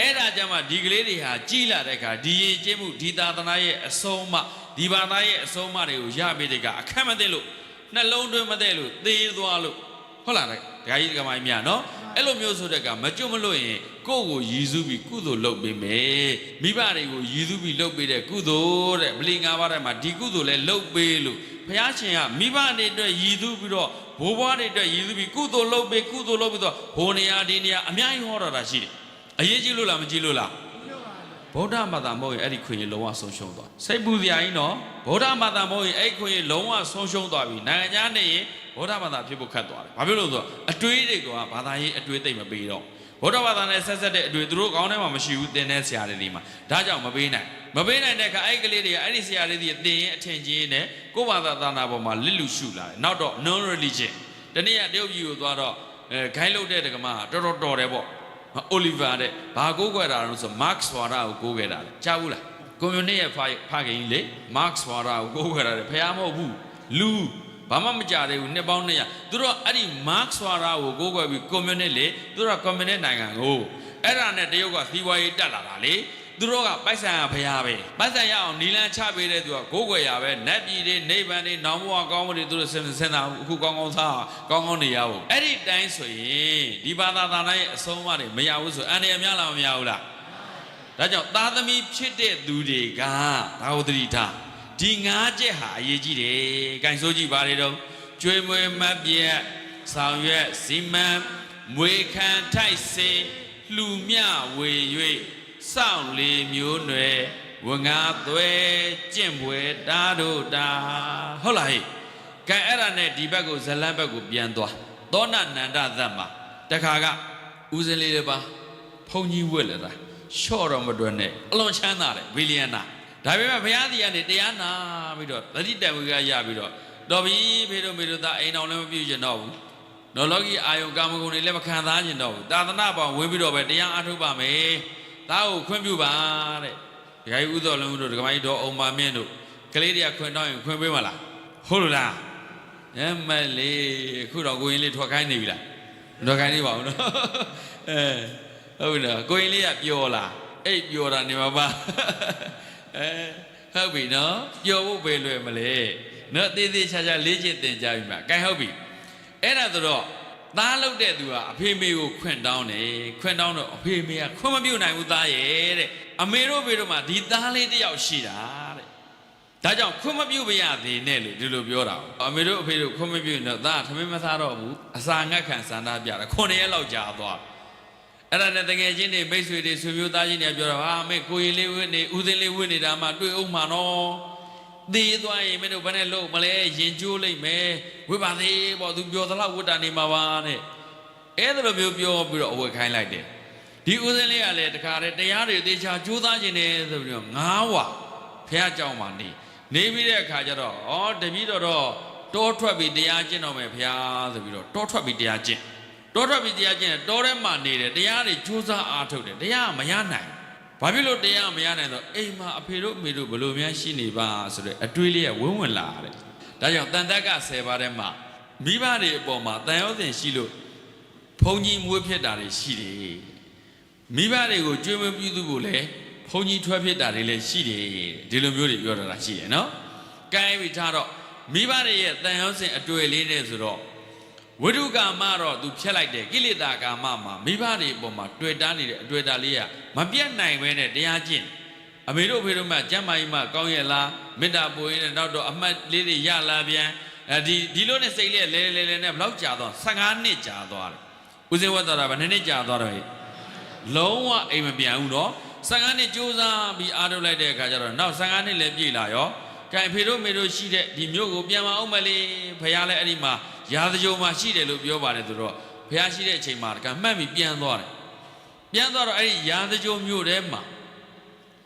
အဲ့ဒါကြောင့်မှဒီကလေးတွေဟာကြီးလာတဲ့အခါဒီရည်ကျင်းမှုဒီသာသနာရဲ့အဆုံးအမဒီဘာသာရဲ့အဆုံးအမတွေကိုရပေးတဲ့ကအခက်မသိလို့နှလုံးသွင်းမသိလို့သေသွားလို့ဟုတ်လားဒကာကြီးဒကာမကြီးများနော်အဲ့လိုမျိုးဆိုတဲ့ကမကြွမလို့ရင်ကိုယ့်ကိုရည်စူးပြီးကုသိုလ်လုပ်ပေးမယ်မိဘတွေကိုရည်စူးပြီးလုပ်ပေးတဲ့ကုသိုလ်တဲ့ဗလီ၅ပါးထဲမှာဒီကုသိုလ်လည်းလုပ်ပေးလို့ဘုရားရှင်ကမိဘတွေအတွက်ရည်စူးပြီးတော့ဘိုးဘွားတွေအတွက်ရည်စူးပြီးကုသိုလ်လုပ်ပေးကုသိုလ်လုပ်ပြီးတော့ဟိုနေရာဒီနေရာအများကြီးဟောတာရှိတယ်အရေးကြီးလို့လားမကြီးလို့လားဗုဒ္ဓဘာသာမဟုတ်ရင်အဲ့ဒီခွင့်ရလုံးဝဆုံးရှုံးသွားစိတ်ပူစရာကြီးနော်ဗုဒ္ဓဘာသာမဟုတ်ရင်အဲ့ခွင့်ရလုံးဝဆုံးရှုံးသွားပြီနိုင်ငံခြားနေရင်ဗုဒ္ဓဘာသာဖြစ်ဖို့ခက်သွားတယ်ဘာဖြစ်လို့လဲဆိုတော့အတွေးတွေကဘာသာရေးအတွေးသိမ့်မပေးတော့ဗုဒ္ဓဘာသာနဲ့ဆက်ဆက်တဲ့အတွေးသူတို့ကောင်းထဲမှာမရှိဘူးသင်တဲ့ဆရာတွေမှာဒါကြောင့်မပေးနိုင်တဲ့အခါအဲ့ကလေးတွေကအဲ့ဒီဆရာတွေသင်ရင်အထင်ကြီးနဲ့ကိုယ့်ဘာသာသာနာပေါ်မှာလစ်လူရှုလာတယ်နောက်တော့ non religion တနေ့ကတရုတ်ပြည်ကိုသွားတော့ဂိုင်းလုတ်တဲ့တက္ကမတော်တယ်ပေါ့အိုလီဗာတဲ့ဘာကိုးကွယ်တာလို့ဆိုမတ်စ်ဝါရာကိုကိုးကွယ်တာလေကြားဘူးလားကွန်မြူနစ်ရဲ့ဖခင်ကြီးလေမတ်စ်ဝါရာကိုကိုးကွယ်တာလေဖះမဟုတ်ဘူးလူဘာမှမကြသေးဘူးနှစ်ပေါင်း200သူတို့အဲ့ဒီမတ်စ်ဝါရာကိုကိုးကွယ်ပြီးကွန်မြူနစ်လေသူတို့ကကွန်မြူနစ်နိုင်ငံကိုအဲ့ဒါနဲ့တရုတ်ကစီးပွားရေးတက်လာတာလေ သူတို့ကပိုက်ဆံဖျားပဲပိုက်ဆံရအောင်နီလန်းချပေးတဲ့သူကကိုးကွယ်ရပဲနတ်ပြည်တွေနိဗ္ဗာန်တွေနောင်ဘဝကောင်းမှုတွေသူတို့စဉ်းစားအခုကောင်းကောင်းစားကောင်းကောင်းနေရဖို့အဲ့ဒီတိုင်းဆိုရင်ဒီဘာသာသာရဲ့အဆုံးအမတွေမရဘူးဆိုအန္တရာယ်များလားမများဘူးလားဒါကြောင့်သားသမီးဖြစ်တဲ့သူတွေကဘာဝတ္တိထားဒီ၅ချက်ဟာအရေးကြီးတယ်။ဂိုင်ဆိုကြည့်ပါလေတော့ကျွေးမွေးမပြတ်ဆောင်ရွက်စီမံမွေခံထိုက်စေလှူမြဝေ၍စောင့်လေမျိုးနွယ်ဝငါသွဲကျင့်ပွဲတားတို့တာဟုတ်လားဟဲ့ကဲအဲ့ဒါနဲ့ဒီဘက်ကိုဇလန်းဘက်ကိုပြန်သွားသောဏနန္ဒသတ်မှာတခါကဦးစင်းလေးတွေပါဘုံကြီးဝက်လာတာလျှော့တော့မတွက်နဲ့အလွန်ချမ်းသာတယ်ဘီလီယံနာဒါပေမဲ့ဘုရားသည်ကနေတရားနာပြီးတော့သတိတံဝေကရပြီးတော့တော်ပြီဖေတို့မေတို့သားအိမ်တော်လည်းမပြုကျင်တော့ဘူးနော်လောကီအာယုံကာမဂုဏ်တွေလည်းမခံစားကျင်တော့ဘူးသာသနာ့ဘောင်ဝင်ပြီးတော့ပဲတရားအားထုတ်ပါမယ်သားကိုခွင့်ပြုပါတဲ့ဒကာကြီးဥသောလုံးတို့ဒကာမကြီးတော်အောင်ပါမင်းတို့ကလေးတွေကခွင့်တောင်းရင်ခွင့်ပေးမလားဟုတ်လို့လားမလေးခုတော့ကိုရင်လေးထွက်ခိုင်းနေပြီလားမထွက်ခိုင်းနေပါဘူးနော်ဟုတ်နော်ကိုရင်လေးကပျော်လားအိတ်ပျော်တာနေမှာပါဟုတ်ပြီနော်ပျော်ဖို့ပဲလွယ်မလဲနော်သေးသေးချာချာလေးချက်သင်ကြပြီမှာကဲဟုတ်ပြီအဲ့ဒါဆိုတော့သားလုပ်တဲ့သူကအဖေမေကိုခွင့်တောင်းတယ်ခွင့်တောင်းတော့အဖေမေကခွင့်မပြုနိုင်ဘူးသားရဲ့တဲ့အမေတို့ဖေတို့မှာဒီသားလေးတစ်ယောက်ရှိတာတဲ့ဒါကြောင့်ခွင့်မပြုပါရသေးနဲ့လို့ဒီလိုပြောတာအမေတို့အဖေတို့ခွင့်မပြုရင်တော့သားထမင်းမစားတော့ဘူးအစာငတ်ခံစန္ဒပြတာ9 ရက်လောက်ကြာသွားအဲ့ဒါနဲ့တကယ်ချင်းတွေမိတ်ဆွေတွေဆွေမျိုးသားချင်းတွေပြောတာဟာမေကိုရင်လေးဝင်းနေဦးသိန်းလေးဝင်းနေတာမှတွေ့အောင်မှာနော်သေးသွားရင်မင်းတို့ဘယ်နဲ့လို့မလဲရင်ကျိုးလိုက်မယ်ဝိပါသေးပေါ့သူပြောသလောက်ဝတ်တာနေမှာပါတဲ့အဲ့ဒါလိုမျိုးပြောပြီးတော့အဝတ်ခိုင်းလိုက်တယ်ဒီဦးသိန်းလေးကလည်းတခါတည်းတရားတွေသေချာကြိုးစားခြင်းနဲ့ဆိုပြီးတော့9 ဝဖះเจ้าမှာနေပြီးတဲ့အခါကျတော့ဩတပည့်တော်တော့တောထွက်ပြီးတရားကျင့်တော့မယ်ဖះဆိုပြီးတော့တောထွက်ပြီးတရားကျင့်တောထွက်ပြီးတရားကျင့်တောထဲမှာနေတယ်တရားတွေကြိုးစားအားထုတ်တယ်တရားမရနိုင်ဘာဖြစ်လို့တရားမရနိုင်တော့အိမ်မှာအဖေတို့အမေတို့ဘလို့များရှိနေပါဆိုတဲ့အတွေးလေးကဝင်းဝင်လာတယ်ဒါကြောင့်တန်တက်က10 ပါးထဲမှာမိဘတွေအပေါ်မှာတန်ရောစင်ရှိလို့ဘုံကြီးမွေးဖြစ်တာတွေရှိတယ်မိဘတွေကိုကြွေးမပြုသူကိုလည်းဘုံကြီးထွက်ဖြစ်တာတွေလည်းရှိတယ်ဒီလိုမျိုးတွေပြောတာရှိတယ်နော်ကဲပြီးထားတော့မိဘတွေရဲ့တန်ရောစင်အတွေ့လေးနဲ့ဆိုတော့ဝိတုကာမတော့သူဖြတ်လိုက်တယ်ကိလေသာကာမမှာမိဘတွေအပေါ်မှာတွေ့တာနေတဲ့အတွေ့အတာလေးကမပြတ်နိုင်ပဲနဲ့တရားကျင့်အမေတို့ဖေတို့မှကျမ်းမာကြီးမှကောင်းရဲ့လားမေတ္တာပို့ရင်းနဲ့နောက်တော့အမှတ်လေးတွေရလာပြန်ဒီလိုနဲ့စိတ်လေးလဲနဲ့ဘလောက်ကြာသွား15 နှစ်ကြာသွားတယ်ဦးစင်းဝတ်တော်တာဗနှစ်နှစ်ကြာသွားတော့လုံးဝအိမ်မပြန်ဘူးနော်15 နှစ်ကြိုးစားပြီးအားထုတ်လိုက်တဲ့အခါကျတော့နောက်15 နှစ်လည်းပြည့်လာရောကဲဖေတို့မေတို့ရှိတဲ့ဒီမြို့ကိုပြန်မအောင်မလေးဖခင်လည်းအဲ့ဒီမှာရာဇကြုံမှာရှိတယ်လို့ပြောပါတယ်ဆိုတော့ဖះရှိတဲ့အချိန်မှာတကမှတ်ပြီးပြန်သွားတယ်ပြန်သွားတော့အဲ့ဒီရာဇကြုံမြို့ထဲမှာ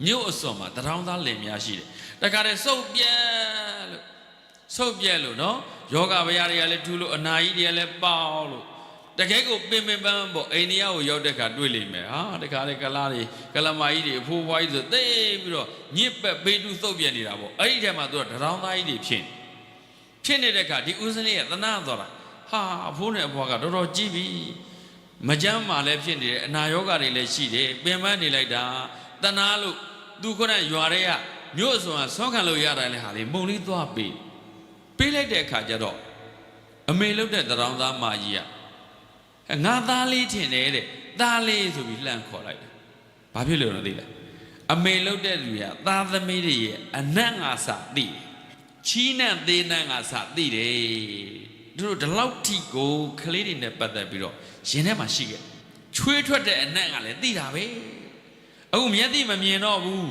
မြို့အစွန်မှာတထောင်သားလင်များရှိတယ်တခါတည်းစုပ်ပြက်လို့နော်ယောဂဗျာတွေကလည်းထူလို့အနာကြီးတွေကလည်းပေါက်လို့တကယ်ကိုပင်ပန်းပေါ့အိန္ဒိယကိုရောက်တဲ့ခါတွေ့လိမ့်မယ်ဟာတခါလေကလာတွေကလမာကြီးတွေအဖိုးဘွားကြီးဆိုသိပြီးတော့ညစ်ပက်ပေးတူစုပ်ပြက်နေတာပေါ့အဲ့ဒီထဲမှာသူကတထောင်သားကြီးတွေဖြစ်နေတဲ့အခါဒီဦးစင်းလေးကသနာသွားတာဟာအဖိုးနဲ့အဖွားကတော်တော်ကြီးပြီမကြမ်းမှလည်းဖြစ်နေတယ်အနာရောဂါတွေလည်းရှိတယ်ပင်ပန်းနေလိုက်တာတနာလို့သူခုနရွာတွေကမြို့အစွန်ကဆွမ်းခံလို့ရတာလည်းဟာလေမုံလေးသွားပေးလိုက်တဲ့အခါကျတော့အမေလုတ်တဲ့တရောင်းသားမကြီးကငါသားလေးထင်တယ်တဲ့သားလေးဆိုပြီးလှမ်းခေါ်လိုက်တယ်ဘာဖြစ်လို့လဲသိလားအမေလုတ်တဲ့လူကသားသမီးတွေရဲ့အနတ်ငါစာသိတယ်ချီးနှံသေးနှံငါစာသိတယ်တို့ဒီလောက်ထိကိုကလေးတွေနဲ့ပတ်သက်ပြီးတော့ရင်ထဲမှာရှိခဲ့ချွေးထွက်တဲ့အနံ့ကလည်းသိတာပဲအခုမျက်သိမမြင်တော့ဘူး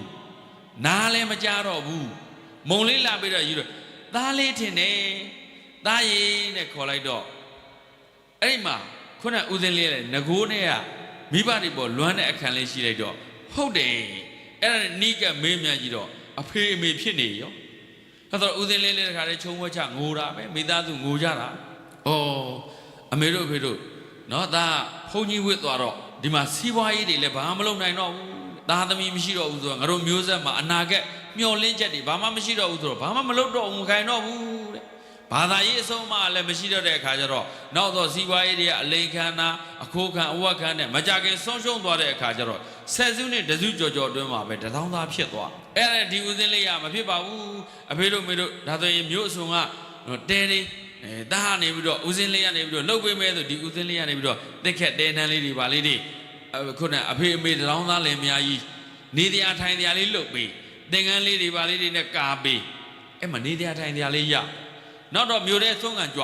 နားလည်းမကြားတော့ဘူးမုံလေးလာပြီးတော့ယူတော့သားလေးထင်တယ်သားရည်နဲ့ခေါ်လိုက်တော့အဲ့ဒီမှာခုနဦးစင်းလေးလည်းငကိုးနဲ့ကမိဘတွေပေါ်လွမ်းတဲ့အခန်းလေးရှိလိုက်တော့ဟုတ်တယ်အဲ့ဒါနဲ့နီးကမေးမြန်းကြည့်တော့အဖေအမေဖြစ်နေရောအဲ့တော့ဦးစင်းလေးတခါလေးချုံဝဲချငိုတာပဲမိသားစုငိုကြတာဩအမေတို့အဖေတို့နော်သားဘုန်းကြီးဝတ်သွားတော့ဒီမှာစီးပွားရေးတွေလည်းဘာမှမလုပ်နိုင်တော့ဘူးသားသမီးမရှိတော့ဘူးဆိုတော့ငါတို့မျိုးဆက်မှာအနာဂတ်မျောလင်းချက်တွေဘာမှမရှိတော့ဘူးဆိုတော့ဘာမှမလုပ်တော့ဘူးမခိုင်တော့ဘူးတဲ့ဘ ဘာသာရေးအဆုံးအမလည်းမရှိတော့တဲ့အခါကျတော့နောက်တော့စီးပွားရေးတွေကအလိန်ခံတာအခိုးခံအဝတ်ခံနဲ့မကြခင်ဆုံးရှုံးသွားတဲ့အခါကျတော့ဆယ်စုနှစ်တစုကြော်ကြော်အတွင်းမှာပဲတထောင်သားဖြစ်သွားအဲ့ဒါဒီဦးစင်းလေးရမဖြစ်ပါဘူးအဖေတို့မေတို့ဒါဆိုရင်မျိုးအစုံကတဲတယ်တားနေပြီးတော့ဦးစင်းလေးကနေပြီးတော့လှုပ်ပေးမဲဆိုဒီဦးစင်းလေးကနေပြီးတော့တက်ခက်တဲတန်းလေးတွေပါလေးတွေခုနအဖေအမေတထောင်သားလည်းအများကြီးနေတရားထိုင်တရားလေးလှုပ်ပေးသင်္ကန်းလေးတွေပါလေးတွေနဲ့ကာပေးအဲ့မှာနေတရားထိုင်တရားလေးရနောက်တော့မျိုးတဲ့သုံးကန်ကြွ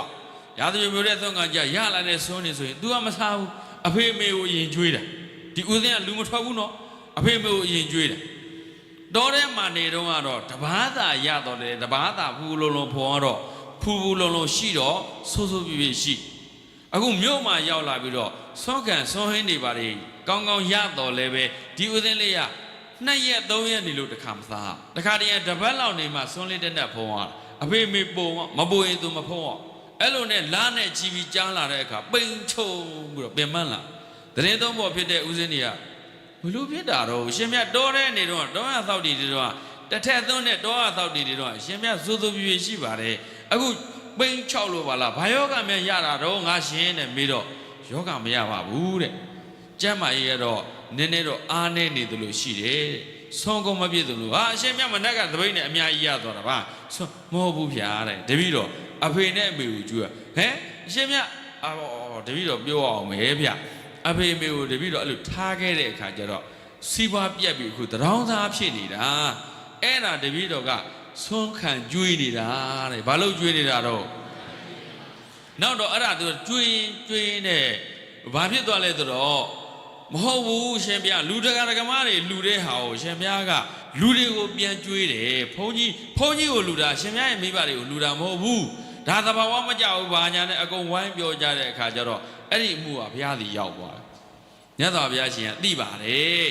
ရာသမျိုးတဲ့သုံးကန်ကြရလာတဲ့ဆွန်းနေဆိုရင် तू ကမစားဘူးအဖေအမေကိုအရင်ကျွေးတာဒီဦးစင်းကလူမထွက်ဘူးနော်အဖေအမေကိုအရင်ကျွေးတာတော်တဲ့မှာနေတော့ကတော့တဘာသာရတော့တယ်တဘာသာဖူးလုံးလုံးဖော်တော့ဖူးလုံးလုံးရှိတော့ဆိုးဆိုးပြပြရှိအခုမြို့မှာရောက်လာပြီးတော့ဆွမ်းကန်ဆွမ်းဟင်းနေပါလေကောင်းကောင်းရတော့လဲပဲဒီဦးစင်းလေးက2 ရက် 3 ရက်နေလို့တခါမစားတခါတည်းတပတ်လောက်နေမှဆွမ်းလေးတက်တက်ဖုံးသွားအဖေမေပုံမပုံရင် तू မဖုံးအောင်အဲ့လိုနဲ့လားနဲ့ကြီးပြီးကြားလာတဲ့အခါပိန်ချုံပြီးတော့ပြင်မန်းလာတရင်သုံးပေါ်ဖြစ်တဲ့ဦးစင်းတွေကဘလို့ဖြစ်တာတော့ရှင်မြတ်တော်တဲ့နေတော့တောရသောက်တီတွေတော့တစ်ထက်သွန်းတဲ့တောရသောက်တီတွေတော့ရှင်မြတ်စိုးစိုးပြည့်ရှိပါတယ်အခုပိန်6လို့ပါလားဘာယောဂမြန်ရတာတော့ငါရှင်နဲ့မေးတော့ယောဂမရပါဘူးတဲ့ကျမ်းမာရေးကတော့နည်းနည်းတော့အားနေနေသလိုရှိတယ်ဆုံးကုန်မပြည့်သလိုဟာအရှင်မြတ်မနက်ကသပိတ်နဲ့အများကြီးရသွားတာပါမဟုတ်ဘူးဗျာတဲ့တပည့်တော်အဖေနဲ့အမေကိုကြွဟဲ့အရှင်မြတ်တပည့်တော်ပြောအောင်မယ်ဗျအဖေအမေကိုတပည့်တော်အဲ့လိုထားခဲ့တဲ့အခါကျတော့စီးပွားပြက်ပြီးအခုတရောင်းသားဖြစ်နေတာအဲ့ဒါတပည့်တော်ကဆွမ်းခံကျွေးနေတာတဲ့ဘာလို့ကျွေးနေတာတော့နောက်တော့အဲ့ဒါသူကျွေးနေဘာဖြစ်သွားလဲဆိုတော့မဟုတ်ဘူးရှင်ပြလူတကာတကမားတွေလူတဲ့ဟာကိုရှင်ပြကလူတွေကိုပြန်ကျွေးတယ်ဘုန်းကြီးကိုလူတာရှင်ပြရဲ့မိဘတွေကိုလူတာမဟုတ်ဘူးဒါသဘာဝမကြောက်ဘူးဘာညာနဲ့အကုန်ဝိုင်းပြောကြတဲ့အခါကျတော့အဲ့ဒီအမှုကဘုရားစီရောက်သွားတယ်မြတ်စွာဘုရားရှင်ကသိပါတယ်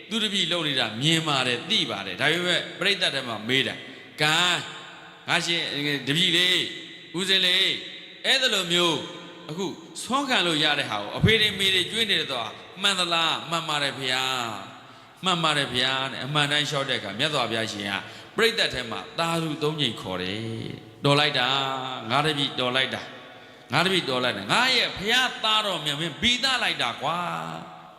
သူတပည့်လုံနေတာမြင်ပါတယ်သိပါတယ်ဒါပေမဲ့ပြိဿတ်ထဲမှာမေးတယ်ကံငါရှင်တပည့်လေးဦးစင်းလေးအဲ့ဒါလိုမျိုးအခုဆွမ်းခံလို့ရတဲ့ဟာကိုအဖေတွေမေတွေကျွေးနေတယ်တော့မှန်သလားမှန်ပါတယ်ဗျာမှန်ပါတယ်ဗျာတဲ့အမှန်တိုင်းလျှောက်တဲ့အခါမြတ်စွာဘုရားရှင်ကပြိဿတ်ထဲမှာသာဓု၃ချိန်ခေါ်တယ်တော်လိုက်တာငါတပည့်တော်လိုက်တာငါတပည့်တော်လိုက်တာငါရဲ့ဘုရားသားတော်မြတ်မင်းပြီးသားလိုက်တာကွာ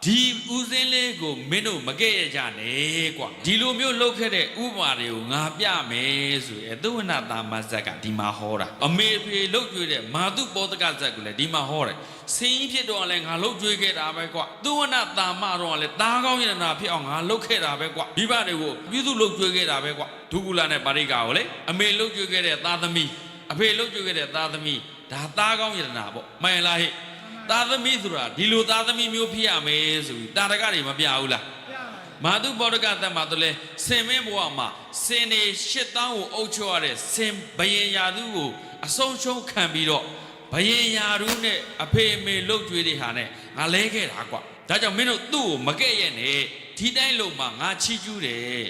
ဒီဦးစင်းလေးကိုမင်းတို့မကဲ့ရဲ့ကြနဲ့ကွာဒီလိုမျိုးလုပ်ခဲ့တဲ့ဥပမာတွေကိုငါပြမယ်ဆိုရင်သုဝနတာမဇက်ကဒီမှာဟောတာအမေဖေလှုပ်ကြွေးတဲ့မာတုပောတကဇက်ကလည်းဒီမှာဟောတယ်ဆင်းကြီးဖြစ်တော့လည်းငါလှုပ်ကြွေးခဲ့တာပဲကွာသုဝနတာမတော့လည်းသားကောင်းရတနာဖြစ်အောင်ငါလှုပ်ခဲ့တာပဲကွာမိဘတွေကိုပြုစုလှုပ်ကြွေးခဲ့တာပဲကွာဒုက္ခလာနဲ့ပါရိကာကိုလေအမေလှုပ်ကြွေးခဲ့တဲ့သားသမီးအဖေလှုပ်ကြွေးခဲ့တဲ့သားသမီးဒါသားကောင်းရတနာပေါ့မှန်လားဟဲ့သားသမီးဆိုတာဒီလိုသားသမီးမျိုးဖြစ်ရမယ်ဆိုပြီးတာရကတွေမပြဘူးလားမာတုပောတကတတ်မှာတော့လဲစင်မင်းဘဝမှာစင်နေ8000ကိုအုပ်ချုပ်ရတဲ့စင်ဘယင်ရာသူကိုအဆုံးရှုံးခံပြီးတော့ဘယင်ရာသူနဲ့အဖေအမေလှုပ်ကြွေးတဲ့ဟာနဲ့ငါလဲခဲ့တာကွာဒါကြောင့်မင်းတို့သူ့ကိုမကဲ့ရဲ့နဲ့ဒီတိုင်းလို့မှငါချီးကျူးတယ်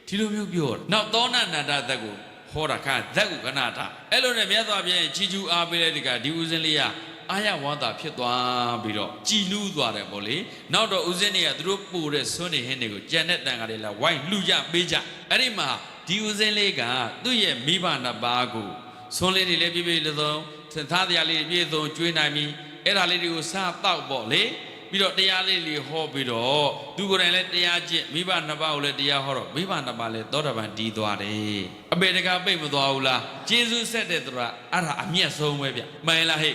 ဒီလိုမျိုးပြောတယ်နောက်သောဏနန္ဒသက်ကိုဟောတာခါဇက်ကိုကနာတာအဲ့လိုနဲ့မြတ်စွာဘုရားချီးကျူးအားပေးတဲ့ဒီကဒီဦးစင်းလေးကအာရဝါဒဖြစ်သွားပြီးတော့ကြည်နူးသွားတယ်ပေါ့လေနောက်တော့ဦးစင်းတွေကသူတို့ပို့တဲ့ဆွန်းနေဟင်းတွေကိုကြံတဲ့တန်ကလေးလာဝိုင်းလှူကြပေးကြအဲ့ဒီမှာဒီဦးစင်းလေးကသူ့ရဲ့မိဘနှစ်ပါးကိုဆွန်းလေးတွေလည်းပြည့်ပြည့်လုံးသားတရားလေးပြည့်စုံကျွေးနိုင်ပြီးအဲ့ဒါလေးတွေကိုစားတောက်ပေါ့လေပြီးတော့တရားလေးတွေဟောပြီးတော့သူကိုယ်တိုင်လည်းတရားကျင့်မိဘနှစ်ပါးကိုလည်းတရားဟောတော့မိဘနှစ်ပါးလည်းသောတာပန်တည်သွားတယ်အပေတကာပိတ်မသွားဘူးလားကျေးဇူးဆက်တဲ့သူကအဲ့ဒါအမျက်ဆုံးပဲဗျမှန်လားဟဲ့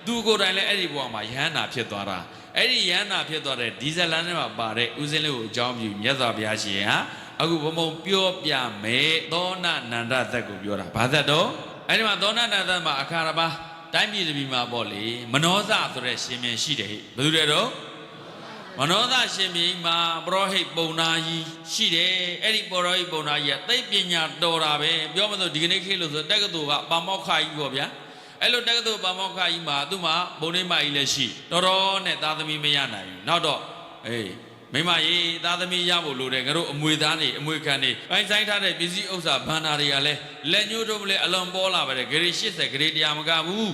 သူကိုယ်တိုင်လည်းအဲ့ဒီဘဝမှာယဟန္တာဖြစ်သွားတာအဲ့ဒီယဟန္တာဖြစ်သွားတဲ့ဒီဇလန်ထဲမှာပါတဲ့ဥစဉ်လေးကိုအကြောင်းပြုမြတ်စွာဘုရားရှင်ဟာအခုဘုံဘုံပြောပြမယ်သောဏနန္ဒသက်ကိုပြောတာဘာသက်တော့အဲ့ဒီမှာသောဏနန္ဒသက်မှာအခါရပါတိုင်းပြည်တစ်ပြည်မှာပေါ့လေမနောဇဆိုတဲ့ရှင်မင်းရှိတယ်ဟဲ့ဘယ်သူလဲတော့မနောဇရှင်မင်းမှာပရောဟိတ်ပုံနာကြီးရှိတယ်အဲ့ဒီပရောဟိတ်ပုံနာကြီးကသိပညာတော်တာပဲပြောမလို့ဒီကနေ့ခေတ်လို့ဆိုတက္ကသိုလ်ကပါမောက္ခကြီးပေါ့ဗျာအဲ့လိုတက္ကသိုလ်ပါမောက္ခကြီးမှာသူ့မှာဘုံနေမကြီးလည်းရှိတော်တော်နဲ့သားသမီးမရနိုင်ဘူးနောက်တော့မိမကြီးသားသမီးရဖို့လိုတယ်ငါတို့အမွေသားနေအမွေခံနေပိုင်းဆိုင်ထားတဲ့ပစ္စည်းဥစ္စာဘန္နာတွေကလည်းလက်ညှိုးတို့လည်းအလွန်ပေါ်လာပါတယ်ဂရေ80ဂရေ100မကဘူး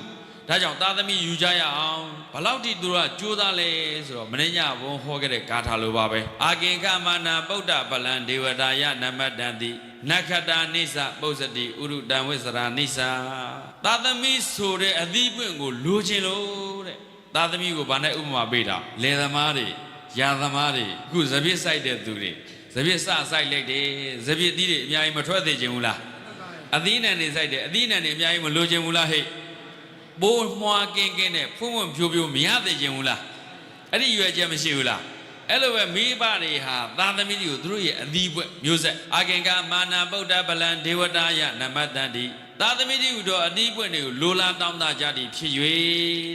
ဒါကြောင့်သားသမီးယူကြရအောင်ဘလောက်တိသူတို့ကကြိုးစားလဲဆိုတော့မင်းညဘုံဟောခဲ့တဲ့ဂါထာလိုပါပဲအာကင်္ခမာနာပုဒ္ဒပလံဒေဝတာယနမတံတိနက္ခတာနိစ္စပုဇ္ဇတိဥရုတံဝိစရာနိစ္စသားသမီးဆိုတဲ့အသီးပွင့်ကိုလိုချင်လို့တဲ့သားသမီးကိုဗာနဲ့ဥပမာပေးတာလယ်သမားတွေယာသမားတွေအခုစပစ်ဆိုင်တဲ့သူတွေစပစ်စဆိုင်လိုက်တယ်စပစ်သီးတွေအများကြီးမထွက်သေးချင်ဘူးလားအသီးနှံတွေဆိုင်တယ်အသီးနှံတွေအများကြီးမလိုချင်ဘူးလားဟဲ့ဘိုးမွားကင်းကင်းနဲ့ဖွံ့ဖွံ့ဖြိုးဖြိုးမရသေးချင်ဘူးလားအဲ့ဒီရွယ်ချက်မရှိဘူးလားအဲ့လိုပဲမိဘတွေဟာသာသမီတွေကိုသူတို့ရဲ့အသီးပွက်မျိုးဆက်အာကင်္ဂမာနာဗုဒ္ဓဗလံဒေဝတာယနမတန္တိသာသမီတွေဟူသောအသီးပွက်တွေကိုလိုလားတောင်းတကြသည်ဖြစ်၍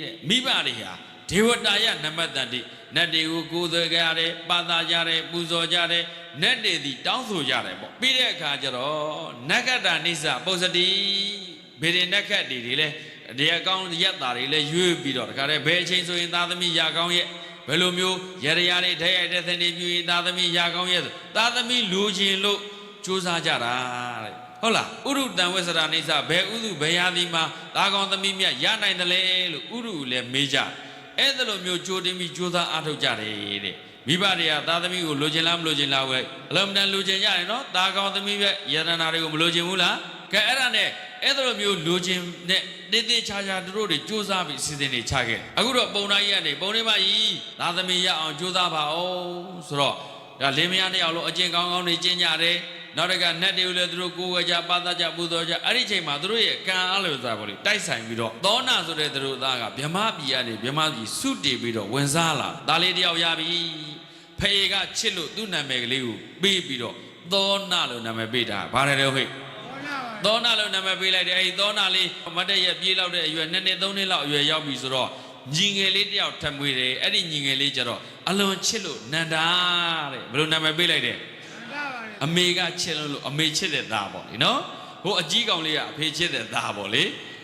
တဲ့မိဘတွေဟာဒေဝတာယနမတန္တိနတ်တွေကိုကိုးသွယ်ကြတယ်ပါတာကြတယ်ပူဇော်ကြတယ်နတ်တွေသည်တောင်းဆိုကြတယ်ပေါ့ပြီးတဲ့အခါကျတော့နက္ခတနိစ္စပုဇ္ဇတိဘေရင်နက္ခတ်တွေလည်းတရားကောင်းရက်တာတွေလည်းရွေးပြီးတော့တခါတည်းဘယ်အချိန်ဆိုရင်သာသမီရာကောင်းရဲ့ဘယ်လိုမျိုးရရတွေထဲရိုက်တဲ့သင်တွေပြူရင်သာသမီရာကောင်းရဲ့သာသမီလူချင်းလို့စူးစမ်းကြတာတဲ့ဟုတ်လားဥရုတံဝိစရာနိစ္စဘယ်ဥစုဘယ်ရာဒီမှာသာကောင်းသမီးမြတ်ရနိုင်တယ်လေလို့ဥရုလည်းမေးကြအဲ့ဒါလိုမျိုးကြိုးတင်ပြီးစူးစမ်းအားထုတ်ကြတယ်တဲ့မိဘတွေကသာသမီကိုလိုချင်လားမလိုချင်လားဝဲအလုံးတန်လိုချင်ကြတယ်နော်သာကောင်းသမီးပဲယတနာတွေကိုမလိုချင်ဘူးလားကဲအဲ့ဒါနဲ့အဲ့လိုမျိုးလိုချင်တဲ့တေးသေးချာချာတို့တွေစူးစမ်းပြီးစီစဉ်နေချခဲ့အခုတော့ပုံတိုင်းကြီးကနေပုံလေးမကြီးသာသမီရအောင်စူးစမ်းပါအောင်ဆိုတော့ဒါလင်းမယားနှစ်ယောက်လုံးအကျင့်ကောင်းကောင်းတွေကျင့်ကြတယ်နောက်တကနတ်တွေကိုလည်းသူတို့ကိုယ်ဝဲကြပါသကြပူဇော်ကြအဲ့ဒီချိန်မှာသူတို့ရဲ့ကံအားလို့ဆိုတာပေါ့လေတိုက်ဆိုင်ပြီးတော့သောနာဆိုတဲ့သူတို့သားကဗြဟ္မပြည်ကနေဗြဟ္မပြည်စုတည်ပြီးတော့ဝင်စားလာဒါလေးတယောက်ရပြီဖေကချစ်လို့သူ့နာမည်ကလေးကိုပေးပြီးတော့သောနာလို့နာမည်ပေးတာဘာလဲတော့ဟဲ့သောနာလို့နာမည်ပေးလိုက်တယ်အဲဒီသောနာလေးမတ်တရက်ပြေးလောက်တဲ့အရွယ်2နှစ်3နှစ်လောက်အရွယ်ရောက်ပြီဆိုတော့ညီငယ်လေးတယောက်ထပ်မွေးတယ်အဲ့ဒီညီငယ်လေးကျတော့အလွန်ချစ်လို့နန္ဒာတဲ့ဘယ်လိုနာမည်ပေးလိုက်တယ်အမေကချစ်လို့အမေချစ်တဲ့သားပေါ့လေနော်ဟိုအကြီးကောင်လေးကအဖေချစ်တဲ့သားပေါ့လေ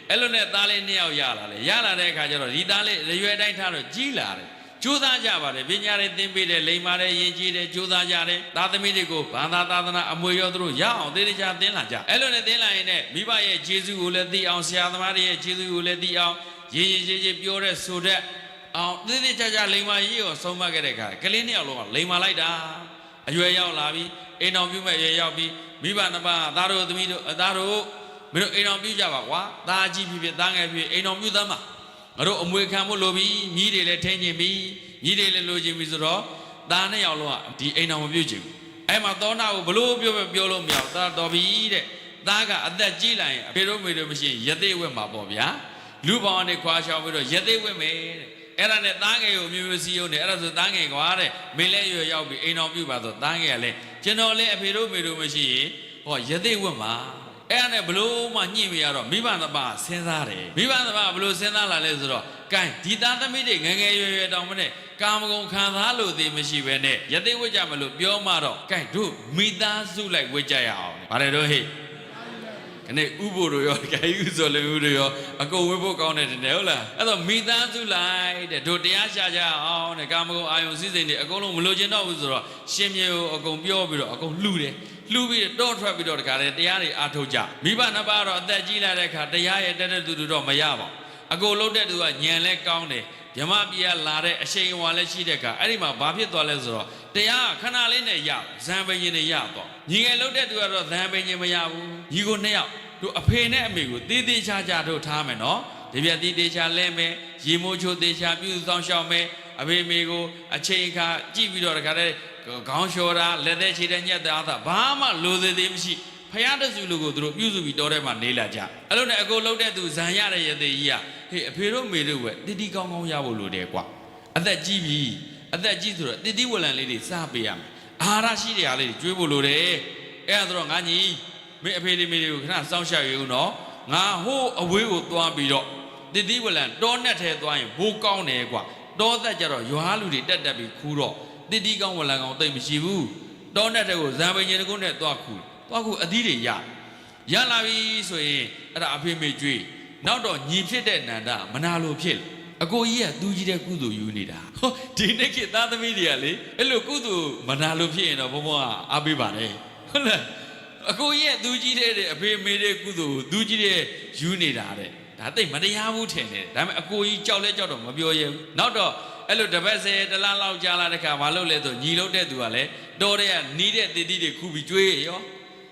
အဲ့လိုနဲ့သားလေး2ယောက်ရလာလေရလာတဲ့အခါကျတော့ဒီသားလေးရွယ်တိုင်းထားတော့ကြီးလာတယ်ကြိုးစားကြပါတယ်ပညာတွေသင်ပေးတယ်လိမ္မာတယ်ယဉ်ကျေးတယ်ကြိုးစားကြတယ်သားသမီးတွေကိုဘာသာသာသနာအမွေရောသူတို့ရအောင်သေချာသင်လာကြအဲ့လိုနဲ့သင်လာရင်လည်းမိဘရဲ့ကျေးဇူးကိုလည်းသိအောင်ဆရာသမားတွေရဲ့ကျေးဇူးကိုလည်းသိအောင်ရင်းရင်းကျေးကျေးပြောတဲ့ဆိုတဲ့အောင်သေချာချာလိမ္မာရေးကိုဆုံးမခဲ့တဲ့အခါကလေး2ယောက်လုံးကလိမ္မာလိုက်တာအရွယ်ရောက်လာပြီအိမ်တော်ပြုမဲ့အရွယ်ရောက်ပြီမိဘနှစ်ပါးသားတို့သမီးတို့သားတို့မင်းတို့အိမ်တော်ပြုကြပါကွာသားအကြီးဖြစ်သားငယ်ဖြစ်အိမ်တော်ပြုသမ်းပါငါတို့အမွေခံဖို့လိုပြီမြည်တွေလည်းထင်းကျင်ပြီမြည်တွေလည်းလိုချင်ပြီဆိုတော့သား2ယောက်လုံးကဒီအိမ်တော်မပြုတ်ချင်ဘူးအဲ့မှာသောနာကိုဘလို့ပြောလို့မရဘူးသားတော်ပြီတဲ့သားကအသက်ကြီးလာရင်အဖေတို့မေတို့မရှိရင်ရသေးဝက်မှာပေါ့ဗျာလူပေါင်းနဲ့ခွာချောင်းပြီးတော့ရသေးဝက်မယ်တဲ့အဲ့ဒါနဲ့သားငယ်ကိုမျိုးစီးအောင်တယ်အဲ့ဒါဆိုသားငယ်ကွာတဲ့မင်းလည်းရွယ်ရောက်ပြီးအိမ်တော်ပြုတ်ပါဆိုသားငယ်ကလည်းကျွန်တော်လည်းအဖေတို့မေတို့မရှိရင်ဟောရသေးဝက်မှာအဲ့ဒါနဲ့ဘလို့မှညှိမရတော့မိဘနှစ်ပါးစဉ်းစားတယ်မိဘနှစ်ပါးဘလို့စဉ်းစားလာလဲဆိုတော့ကဲဒီသားသမီးတွေငယ်ငယ်ရွယ်ရွယ်တောင်မနဲ့ကာမဂုဏ်ခံစားလို့သေးမရှိပဲနဲ့ရသေးဝတ်ကြမလို့ပြောမှတော့ကဲတို့မိသားစုလိုက်ဝတ်ကြရအောင်ဗါတယ်တော့ဟဲ့ခနဲ့ဥဖို့တို့ရောဂိုင်းဥဆိုလည်းဥတို့ရောအကုန်ဝတ်ဖို့ကောင်းတယ်တဲ့ဟုတ်လားအဲ့တော့မိသားစုလိုက်တဲ့တို့တရားရှာကြအောင်တဲ့ကာမဂုဏ်အာယုံစည်းစိမ်တွေအကုန်လုံးမလိုချင်တော့ဘူးဆိုတော့ရှင်မြေကိုအကုန်ပြောပြီးတော့အကုန်လှူတယ်လှူပြီးတော့ထွက်ပြီးတော့တခါတည်းတရားတွေအားထုတ်ကြမိဘနှစ်ပါးတော့အသက်ကြီးလာတဲ့အခါတရားရဲ့တက်တဲ့သူတို့တော့မရပါဘူးအကုန်လုံးတဲ့သူကညံလဲကောင်းတယ်ဓမ္မပြည်ကလာတဲ့အရှိန်အဝါလည်းရှိတဲ့အခါအဲ့ဒီမှာဘာဖြစ်သွားလဲဆိုတော့တရားခဏလေးနဲ့ရဇံပင်ရင်တွေရတော့ညီငယ်လုံးတဲ့သူကတော့ဇံပင်ရင်မရဘူးညီကို2ယောက်တို့အဖေနဲ့အမေကိုတေးသေးချာချာတို့ထားမယ်နော်ဒီပြတိသေးချာလဲမယ်ရေမိုးချိုသေးချာပြုစုဆောင်ရှောက်မယ်အဖေမေကိုအချိန်အခါကြည့်ပြီးတော့တခါတည်းခေါင်းလျှော်တာလက်သက်ခြေတဲ့ညက်တာဘာမှလိုသေးမရှိဖယားတစုလူကိုသူတို့ပြုစုပြီးတော်ထဲမှာနေလာကြအဲ့လိုနဲ့အကုန်လုံးတဲ့သူဇံရတဲ့ရသေးကြီးကဟေးအဖေတို့မေတို့ပဲတတိကောင်းကောင်းရဖို့လိုတယ်ကွာအသက်ကြီးပြီအသက်ကြီးဆိုတော့တတိဝလံလေးတွေစားပေးရမယ်အာဟာရရှိတဲ့ဟာလေးတွေကျွေးဖို့လိုတယ်အဲ့ဒါဆိုတော့ငါညီမင်းအဖေလေးမေတွေကိုခဏစောင့်ရှောက်ရဦးနော်ငါဟိုးအဝေးကိုသွားပြီးတော့တတိဝလံတောနဲ့ထဲသွားရင်ဘိုးကောင်းတယ်ကွာတောသက်ကြတော့ရွာလူတွေတက်ပြီးခူးတော့တတိကောင်းဝလံကောင်းသိမ့်မရှိဘူးတောနဲ့ထဲကိုဇံပင်ကြီးတကုန်းနဲ့သွားခူးအသီးတွေရလာပြီဆိုရင်အဲ့ဒါအဖေမေကျွေးနောက်တော့ညီဖြစ်တဲ့နန္ဒမနာလိုဖြစ်အကိုကြီးကသူကြီးတဲ့ကုသိုလ်ယူနေတာဟောဒီနေ့ခေတ်သားသမီးတွေကလေအဲ့လိုကုသိုလ်မနာလိုဖြစ်ရင်တော့ဘုံဘုံကအားပေးပါလေဟုတ်လားအကိုကြီးကသူကြီးတဲ့အဖေမေတဲ့ကုသိုလ်သူကြီးတဲ့ယူနေတာတဲ့ ဒါသိမတရားဘူးထင်တယ်ဒါပေမဲ့အကိုကြီးကြောက်လဲကြောက်တော့မပြောရဘူးနောက်တော့အဲ့လိုတပတ်စေတလားလောက်ကြာလာတဲ့ခါမလုပ်လဲဆိုညီလုပ်တဲ့သူကလည်းတော်တဲ့ကနီးတဲ့တည်တည်တွေခုပြီးကျွေးရေ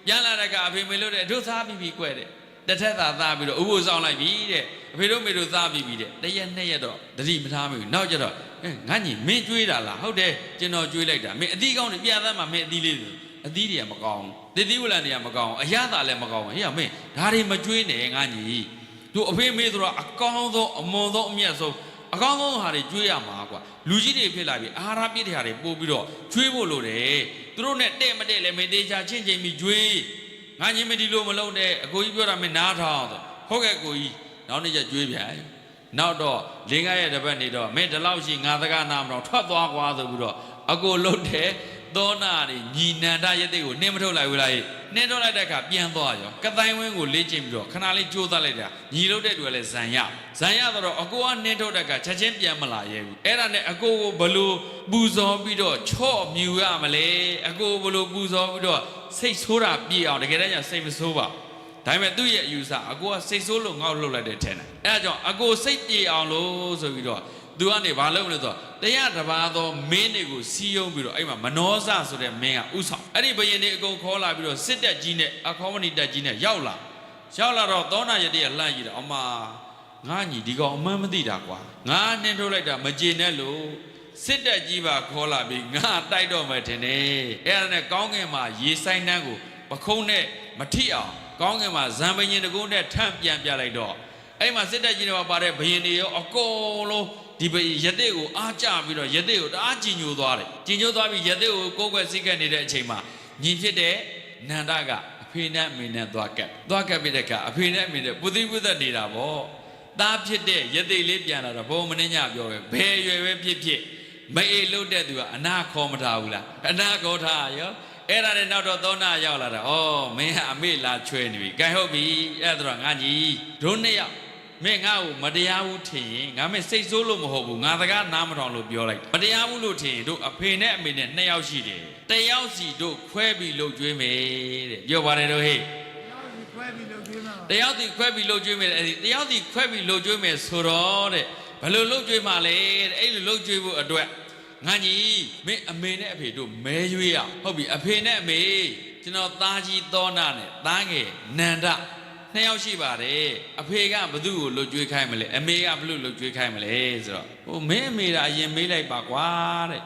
ာပြန်လာတဲ့ကအဖေမေလို့တဲ့အတို့သားပြီးပြီးကွဲတဲ့တစ်ထက်သာသားပြီးတော့ဥပုသ်ဆောင်လိုက်ပြီတဲ့အဖေတို့မေတို့သားပြီးပြီတဲ့တရက်နှစ်ရက်တော့တတိမထားမိဘူးနောက်ကျတော့ငါညီမင်းကျွေးတာလားဟုတ်တယ်ကျွန်တော်ကျွေးလိုက်တာမင်းအသီးကောင်းနေပြသားမှာမင်းအသီးလေးအသီးတွေကမကောင်းတည်တည်ဝလန်တွေကမကောင်းအရသာလည်းမကောင်းဟေ့မင်းဒါတွေမကျွေးနဲ့ငါညီတို့အဖေမေဆိုတော့အကောင်းဆုံးအမွန်ဆုံးအမြတ်ဆုံးအကောင်းဆုံးဟာတွေကျွေးရမှာကွာလူကြီးတွေဖြစ်လာပြီအာဟာရပြည့်တဲ့ဟာတွေပို့ပြီးတော့ကျွေးဖို့လိုတယ်သူတို့နဲ့တဲ့မတဲ့လည်းမသေးချာချင်းချင်းပြီးကျွေးငါညီမဒီလိုမလုပ်နဲ့အကိုကြီးပြောတာမင်းနားထောင်ဆိုဟုတ်ကဲ့ကိုကြီးနောက်နေ့ကျကျွေးပြန်နောက်တော့လင်းကားရဲ့တပတ်နေတော့မင်းဒီလောက်ရှိငါစကားနာမတော့ထွက်သွားကွာဆိုပြီးတော့အကိုလှုပ်တယ်သောနာတွေညီနန္ဒရတဲ့ကိုနှင်းမထုတ်လိုက်ဘူးလားနှင်းထုတ်လိုက်တဲ့အခါပြန်သွားရောကတိုင်းဝင်းကိုလေးကျင်ပြီးတော့ခဏလေးကြိုးစားလိုက်တာညီလှုပ်တဲ့သူကလည်းဇန်ရတော့အကိုကနှင်းထုတ်တဲ့အခါချက်ချင်းပြန်မလာရဲဘူးအဲ့ဒါနဲ့အကိုကိုဘလို့ပူဇော်ပြီးတော့ချော့မြူရမလဲအကိုဘလို့ပူဇော်ပြီးတော့စိတ်ဆိုးတာပြေအောင်တကယ်တမ်းကျစိတ်မဆိုးပါဒါပေမဲ့သူ့ရဲ့အယူဆအကိုကစိတ်ဆိုးလို့ငေါ့လှုပ်လိုက်တဲ့ထဲနဲ့အဲ့ဒါကြောင့်အကိုစိတ်ပြေအောင်လို့ဆိုပြီးတော့သူကနေဘာလုပ်မလဲဆိုတော့တရားတစ်ပါးသောမင်းတွေကိုစီးယုံပြီးတော့အဲ့မှာမနောစဆိုတဲ့မင်းကဥဆောင်အဲ့ဒီဘယင်တွေအကုန်ခေါ်လာပြီးတော့စစ်တက်ကြီးနဲ့အခေါမဏိတက်ကြီးနဲ့ရောက်လာတော့သောနာရတိကလှမ်းကြည့်တော့အမငါညီဒီကောင်အမှန်မသိတာကွာငါနှင်းထုတ်လိုက်တာမကျေနဲ့လို့စစ်တက်ကြီးပါခေါ်လာပြီးငါတိုက်တော့မယ်ထင်တယ်အဲ့ဒါနဲ့ကောင်းကင်မှာရေဆိုင်တန်းကိုပခုံးနဲ့မထိအောင်ကောင်းကင်မှာဇံပင်ရင်တကုန်းနဲ့ထန့်ပြန်ပြလိုက်တော့အဲ့မှာစစ်တက်ကြီးတွေပါတဲ့ဘယင်တွေရောအကုန်လုံးဒီရတဲ့ကိုအားကြပြီးတော့ရတဲ့ကိုတအားကြည်ညိုသွားတယ်ကြည်ညိုသွားပြီးရတဲ့ကိုကိုယ်ွယ်စိတ်ကပ်နေတဲ့အချိန်မှာညီဖြစ်တဲ့နန္ဒကအဖေနဲ့အမေနဲ့သွားကပ်ပြီးတဲ့ကအဖေနဲ့အမေနဲ့ပုသိပုသက်နေတာပေါ့သားဖြစ်တဲ့ရတဲ့လေးပြန်လာတော့ဘုံမင်းညပြောပဲဘယ်ရွယ်ပဲဖြစ်မအေးလို့တဲ့သူကအနာခေါ်မထားဘူးလားအနာခေါ်ထားရောအဲ့ဒါနဲ့နောက်တော့သောနာရောက်လာတာဩမင်းကအမေလာချွဲနေပြီကဲဟုတ်ပြီအဲ့ဒါတော့ငါညီတို့နှစ်ယောက်မင်းငါ့ကိုမတရားဘူးထင်ရင်ငါမင်းစိတ်ဆိုးလို့မဟုတ်ဘူးငါစကားနားမထောင်လို့ပြောလိုက်မတရားဘူးလို့ထင်ရင်တို့အဖေနဲ့အမေနဲ့နှစ်ယောက်ရှိတယ်တယောက်စီတို့ခွဲပြီးလှုပ်ကြွေးမယ်တဲ့ပြောပါတယ်တို့ဟေ့တယောက်စီခွဲပြီးလှုပ်ကြွေးမယ်အဲ့ဒီတယောက်စီခွဲပြီးလှုပ်ကြွေးမယ်ဆိုတော့တဲ့ဘယ်လိုလှုပ်ကြွေးမှလဲတဲ့အဲ့လိုလှုပ်ကြွေးဖို့အတွက်ငါကြီးမင်းအမေနဲ့အဖေတို့မဲရွေးရဟုတ်ပြီအဖေနဲ့အမေကျွန်တော်သားကြီးသောနာနဲ့သားငယ်နန္ဒနှစ်ယောက်ရှိပါတယ်အဖေကဘသူ့ကိုလှုပ်ကြွေးခိုင်းမလဲအမေကဘလို့လှုပ်ကြွေးခိုင်းမလဲဆိုတော့ဟိုမင်းအမေကအရင်မေးလိုက်ပါကွာတဲ့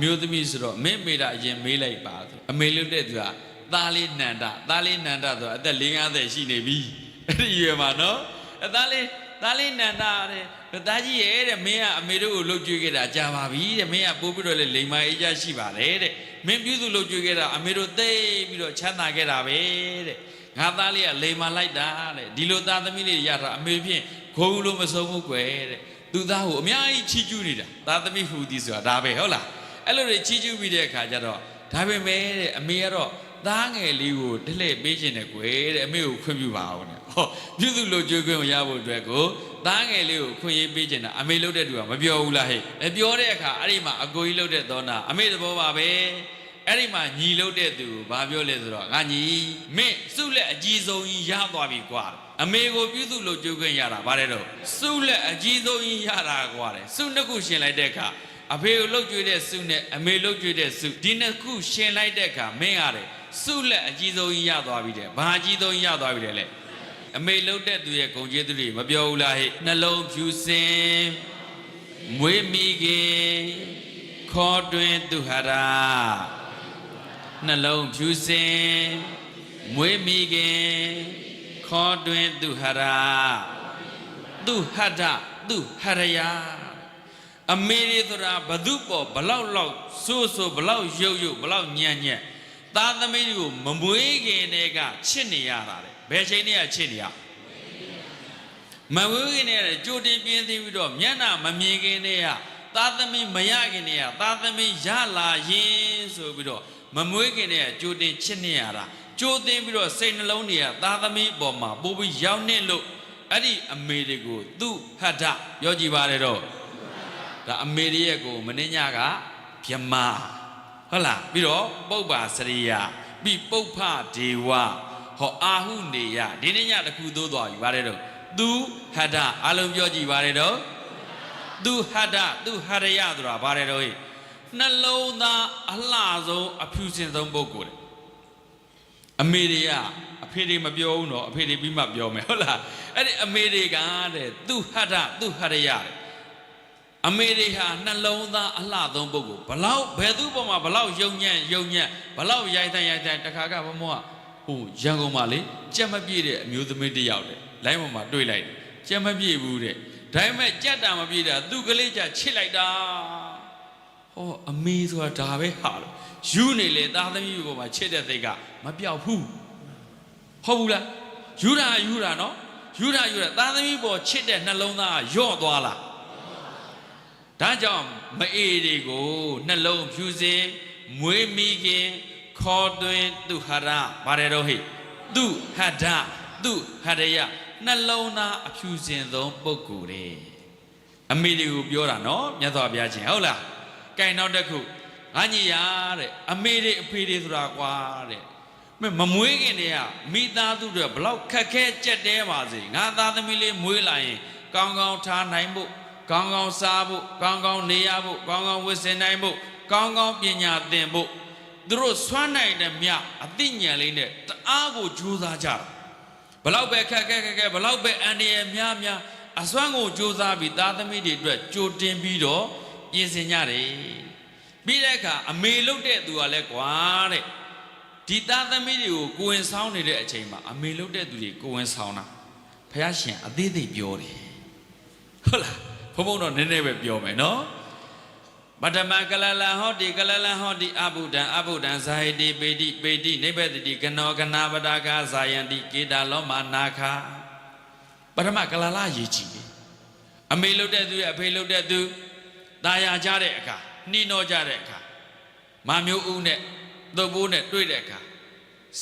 အမျိုးသမီးဆိုတော့မင်းအမေကအရင်မေးလိုက်ပါဆိုအမေလှုပ်တဲ့သူကသားလေးနန္ဒဆိုတော့အသက်50ရှိနေပြီအဲ့ဒီရွယ်မှာနော်သားလေးနန္ဒတဲ့သားကြီးရဲ့တဲ့မင်းကအမေတို့ကိုလှုပ်ကြွေးခဲ့တာကြာပါပြီတဲ့မင်းကပိုးပြီးတော့လေလိမ်မာအေးကြရှိပါတယ်တဲ့မင်းပြုစုလှုပ်ကြွေးခဲ့တာအမေတို့သိပြီးတော့ချမ်းသာခဲ့တာပဲတဲ့ငါသားလေးကလိမ်မာလိုက်တာတဲ့ဒီလိုသားသမီးလေးရတာအမေဖြင့်ဂုံလို့မဆုံးဘူးကွယ်တဲ့သူသားကိုအများကြီးချီးကျူးနေတာသားသမီးဟူသည်ဆိုတာဒါပဲဟုတ်လားအဲ့လိုတွေချီးကျူးပြီးတဲ့အခါကျတော့ဒါပဲမဲ့တဲ့အမေကတော့သားငယ်လေးကိုတလှည့်ပေးခြင်းနဲ့ကွယ်တဲ့အမေကိုခွင့်ပြုပါအောင်တဲ့ဟောပြုစုလို့ကြွေးခွင့်ရဖို့အတွက်ကိုသားငယ်လေးကိုခွင့်ရေးပေးခြင်းတာအမေလုပ်တဲ့သူကမပြောဘူးလားဟဲ့မပြောတဲ့အခါအဲ့ဒီမှာအကိုကြီးလုပ်တဲ့သောနာအမေသဘောပါပဲအဲ့ဒီမှာညီလုပ်တဲ့သူကိုဘာပြောလဲဆိုတော့ငါညီမင်းစုလက်အကြီးဆုံးကြီးရသွားပြီကွာအမေကိုပြုစုလို့ကြွေးခွင့်ရတာဗါတဲ့တော့စုလက်အကြီးဆုံးကြီးရတာကွာတဲ့စုနှစ်ခုရှင်လိုက်တဲ့အခါအဖေကိုလှုပ်ကြွေးတဲ့စုနဲ့အမေလှုပ်ကြွေးတဲ့စုဒီနှစ်ခုရှင်လိုက်တဲ့အခါမင်းရတယ်စုလက်အကြီးဆုံးကြီးရသွားပြီတဲ့ဘာအကြီးဆုံးကြီးရသွားပြီလဲအမေလှုပ်တဲ့သူရဲ့ဂုံကျေးသူတွေမပြောဘူးလားဟဲ့နှလုံးဖြူစင်မွေးမိခင်ခေါ်တွင်သူဟရာနှလုံးဖြူစင်မွေးမိခင်ခေါ်တွင်သူဟရာသူဟဒသူဟရယာအမေရီဆိုတာဘသူပေါ်ဘလောက်လောက်ဆိုးဘလောက်ရုပ်ဘလောက်ညံ့သားသမီးတွေကိုမမွေးခင်တည်းကချစ်နေရတာလေဘယ်ချိန်တည်းကချစ်နေရမမွေးခင်တည်းကကြိုတင်ပြင်းသိပြီးတော့မျက်နှာမမြင်ခင်တည်းကသားသမီးမရခင်တည်းကသားသမီးရလာရင်ဆိုပြီးတော့မမွေးခင်တည်းကကြိုတင်ချစ်နေရတာကြိုတင်ပြီးတော့စိတ်နှလုံးတွေကသားသမီးအပေါ်မှာပို့ပြီးရောက်နေလို့အဲ့ဒီအမေတွေကိုသူ့ဟဒပြောကြည့်ပါလေတော့ဒါအမေရဲ့ကိုမင်းညကဗြဟ္မာဟုတ်လားပြီးတော့ပုပ္ပါစရိယပြီးပုပ္ဖဒေဝဟောအာဟုနေယဒီနေ့ညတစ်ခုသိုးသွားပြီဗါတဲ့တော့ သူဟတ္တအလုံးပြောကြည့်ပါတယ်တော့သူဟတ္တသူဟရယဆိုတာပါတယ်တော့နှလုံးသားအလှဆုံးအဖြူစင်ဆုံးပုဂ္ဂိုလ်အမေတွေကအဖေတွေမပြောဘူးနော်အဖေတွေပြီးမှပြောမယ်ဟုတ်လားအဲ့ဒီအမေတွေကတဲ့သူဟတ္တသူဟရယအမေတွေဟာနှလုံးသားအလှဆုံးပုဂ္ဂိုလ်ဘလောက်ဘယ်သူ့ပေါ်မှာဘလောက်ယုံညံ့ဘလောက်ရိုက်တခါကဘမောကဟိုရန်ကုန်မှာလေကြက်မပြည့်တဲ့အမျိုးသမီးတစ်ယောက်တဲ့လိုင်းပေါ်မှာတွေ့လိုက်တယ်ကြက်မပြည့်ဘူးတဲ့ဒါပေမဲ့ကြက်တာမပြည့်တာသူ့ကလေးကြချစ်လိုက်တာဟောအမေဆိုတာဒါပဲဟာလို့ယူနေလေသားသမီးပေါ်မှာချစ်တဲ့စိတ်ကမပြောက်ဘူးဟုတ်ဘူးလားယူတာနော်ယူတာသားသမီးပေါ်ချစ်တဲ့နှလုံးသားယော့သွားလားဒါကြောင့်မအေးတွေကိုနှလုံးဖြူစင်မွေးမိခင်ခေါ်သွင်းသူဟရပါတယ်တော့ဟိသူဟတ္တသူဟရယနှလုံးသားအဖြူစင်ဆုံးပုဂ္ဂိုလ်တွေအမေတွေကိုပြောတာနော်မြတ်စွာဘုရားရှင်ဟုတ်လားကဲနောက်တစ်ခုငါညီရတဲ့အမေတွေအဖေတွေဆိုတာကွာတဲ့မမွေးခင်တည်းကမိသားစုတွေဘလောက်ခက်ခဲကြက်တဲပါစေငါသားသမီးလေးမွေးလာရင်ကောင်းကောင်းထားနိုင်ဖို့ကောင်းကောင်းစားဖို့ကောင်းကောင်းနေရဖို့ကောင်းကောင်းဝတ်ဆင်နိုင်ဖို့ကောင်းကောင်းပညာသင်ဖို့သူတို့ဆွမ်းနိုင်တဲ့မြအသိဉာဏ်လေးနဲ့တအားကိုကြိုးစားကြတာဘလောက်ပဲခက်ခဲဘလောက်ပဲအန္တရာယ်များအစွမ်းကိုကြိုးစားပြီးသားသမီးတွေအတွက်ကြိုတင်ပြီးတော့ပြင်ဆင်ကြတယ်ပြီးတဲ့အခါအမေလုပ်တဲ့သူကလည်းကွာတဲ့ဒီသားသမီးတွေကိုကိုဝင်ဆောင်နေတဲ့အချိန်မှာအမေလုပ်တဲ့သူတွေကိုဝင်ဆောင်တာဘုရားရှင်အသေးသေးပြောတယ်ဟုတ်လားဘုံတော့နည်းနည်းပဲပြောမယ်နော်ပထမကလလဟောတိအဘုဒံဇာဟိတိပေတိနိဗ္ဗတိကနောကနာပတာကဇာယန္တိကေတာလောမနာခပထမကလလရေးကြည့်အမေလုပ်တဲ့သူရဲ့အဖေလုပ်တဲ့သူတာယာကြတဲ့အခါနှီးနှောကြတဲ့အခါမာမျိုးဦးနဲ့သုတ်ပိုးနဲ့တွေ့တဲ့အခါ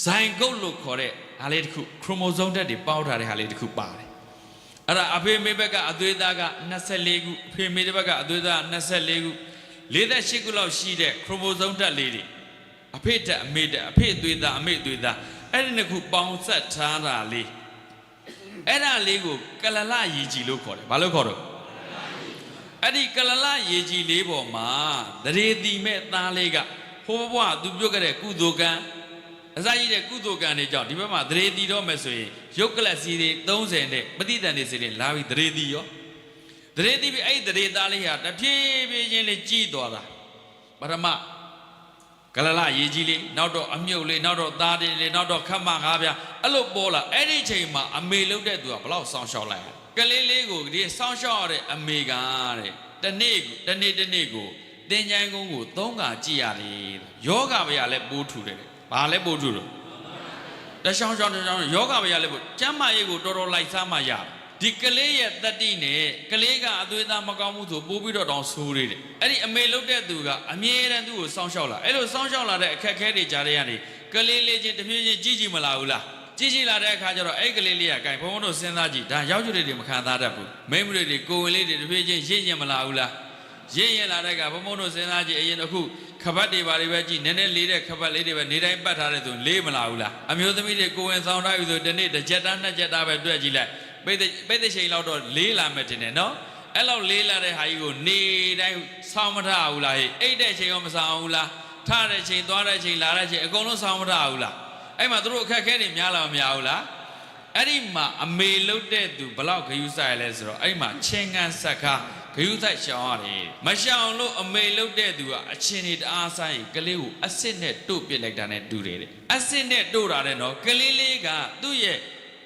ဇိုင်ကုတ်လို့ခေါ်တဲ့ဟာလေးတစ်ခုခရိုမိုဆိုးဓာတ်တွေပေါင်းထားတဲ့ဟာလေးတစ်ခုပါတယ်အဲ့ဒါအဖေမေဘက်ကအသွေးသားက24ခုအဖေမေဘက်ကအသွေးသား24ခု48ခုလောက်ရှိတဲ့ခရိုမိုဆိုးဓာတ်လေးတွေအဖေတက်အမေတက်အဖေအသွေးသားအမေအသွေးသားအဲ့ဒီနှစ်ခုပေါင်းဆက်ထားတာလေးအဲ့ဒါလေးကိုကလလရေကြီးလို့ခေါ်တယ်ဘာလို့ခေါ်တော့အဲ့ဒီကလလရေကြီးလေးပေါ်မှာတရေတီမဲ့သားလေးကဟိုဘွားသူပြုတ်ခဲ့တဲ့ကုသိုလ်ကံအစာရည်တဲ့ကုသိုလ်ကံတွေကြောင့်ဒီဘက်မှာတရေတီတော့မယ်ဆိုရင်ရုပ်ကလပ်စီတွေ30နဲ့ပဋိသန္ဓေစီတွေလာပြီးတရေတီရောတရေတီပြီးအဲ့ဒီတရေသားလေးဟာတဖြည်းဖြည်းချင်းလေးကြီးသွားတာပထမကလလရေကြီးလေးနောက်တော့အမြုပ်လေးနောက်တော့သားတွေလေးနောက်တော့ခတ်မငါးပြအဲ့လိုပေါ်လာအဲ့ဒီချိန်မှာအမေလုပ်တဲ့သူကဘလောက်ဆောင်းရှောက်လိုက်ကလေးလေးကိုဒီဆောင်းရှောက်ရတဲ့အမေကတဲ့တနေ့ကိုတင်ချိုင်းကုန်းကို3ခါကြည့်ရတယ်ယောဂဗျာလည်းပိုးထူတယ်ဘာလဲပိုးထူတော့တရှောင်းယောဂဗျာလည်းပိုးကျမ်းမာရေးကိုတော်တော်လိုက်စားမှရဒီကလေးရဲ့တတိနဲ့ကလေးကအသွေးသားမကောင်းမှုဆိုပိုးပြီးတော့တောင်ဆိုးရတယ်အဲ့ဒီအမေလုပ်တဲ့သူကအမြဲတမ်းသူ့ကိုစောင့်ရှောက်လာအဲ့လိုစောင့်ရှောက်လာတဲ့အခက်အခဲတွေကြားထဲကနေကလေးလေးချင်းတဖြည်းဖြည်းကြည့်မလာဘူးလားကြည့်လာတဲ့အခါကျတော့အဲ့ကလေးလေးကဂိုင်ဘုံတို့စဉ်းစားကြည့်ဒါရောက်ကျွတ်တွေမခံစားတတ်ဘူးမိမတွေကိုဝင်လေးတွေတဖြည်းချင်းရင့်ရင်မလာဘူးလားရင့်ရင်လာတဲ့ကဘုံဘုံတို့စဉ်းစားကြည့်အရင်အခုခပတ်တွေပါတွေပဲကြည့်နည်းနည်းလေးတဲ့ခပတ်လေးတွေပဲနေတိုင်းပတ်ထားတဲ့သူလေးမလာဘူးလားအမျိုးသမီးတွေကိုဝင်ဆောင်ထားပြီဆိုတနေ့တစ်ချက်တာနှစ်ချက်တာပဲတွေ့ကြည့်လိုက်ပိတ်တဲ့ချိန်လောက်တော့လေးလာမယ်တင်တယ်နော်အဲ့လောက်လေးလာတဲ့ဟာကြီးကိုနေတိုင်းဆောင်းမထဘူးလားဟဲ့အိတ်တဲ့ချိန်ရောမဆောင်းဘူးလားထတဲ့ချိန်သွားတဲ့ချိန်လာတဲ့ချိန်အကုန်လုံးဆောင်းမထဘူးလားအဲ့မှာသူတို့အခက်ခဲတွေများလာမများဘူးလားအဲ့ဒီမှာအမေလုတ်တဲ့သူဘလောက်ဂယုဆိုင်လဲဆိုတော့အဲ့မှာချင်းကန်ဆက်ခါဂယုဆိုင်ရှောင်းရတယ်မရှောင်းလို့အမေလုတ်တဲ့သူကအချင်းတွေတအားဆိုင်ကလေးကိုအစ်စ်နဲ့တို့ပစ်လိုက်တာနဲ့တူတယ်အစ်စ်နဲ့တို့တာတဲ့နော်ကလေးလေးကသူ့ရဲ့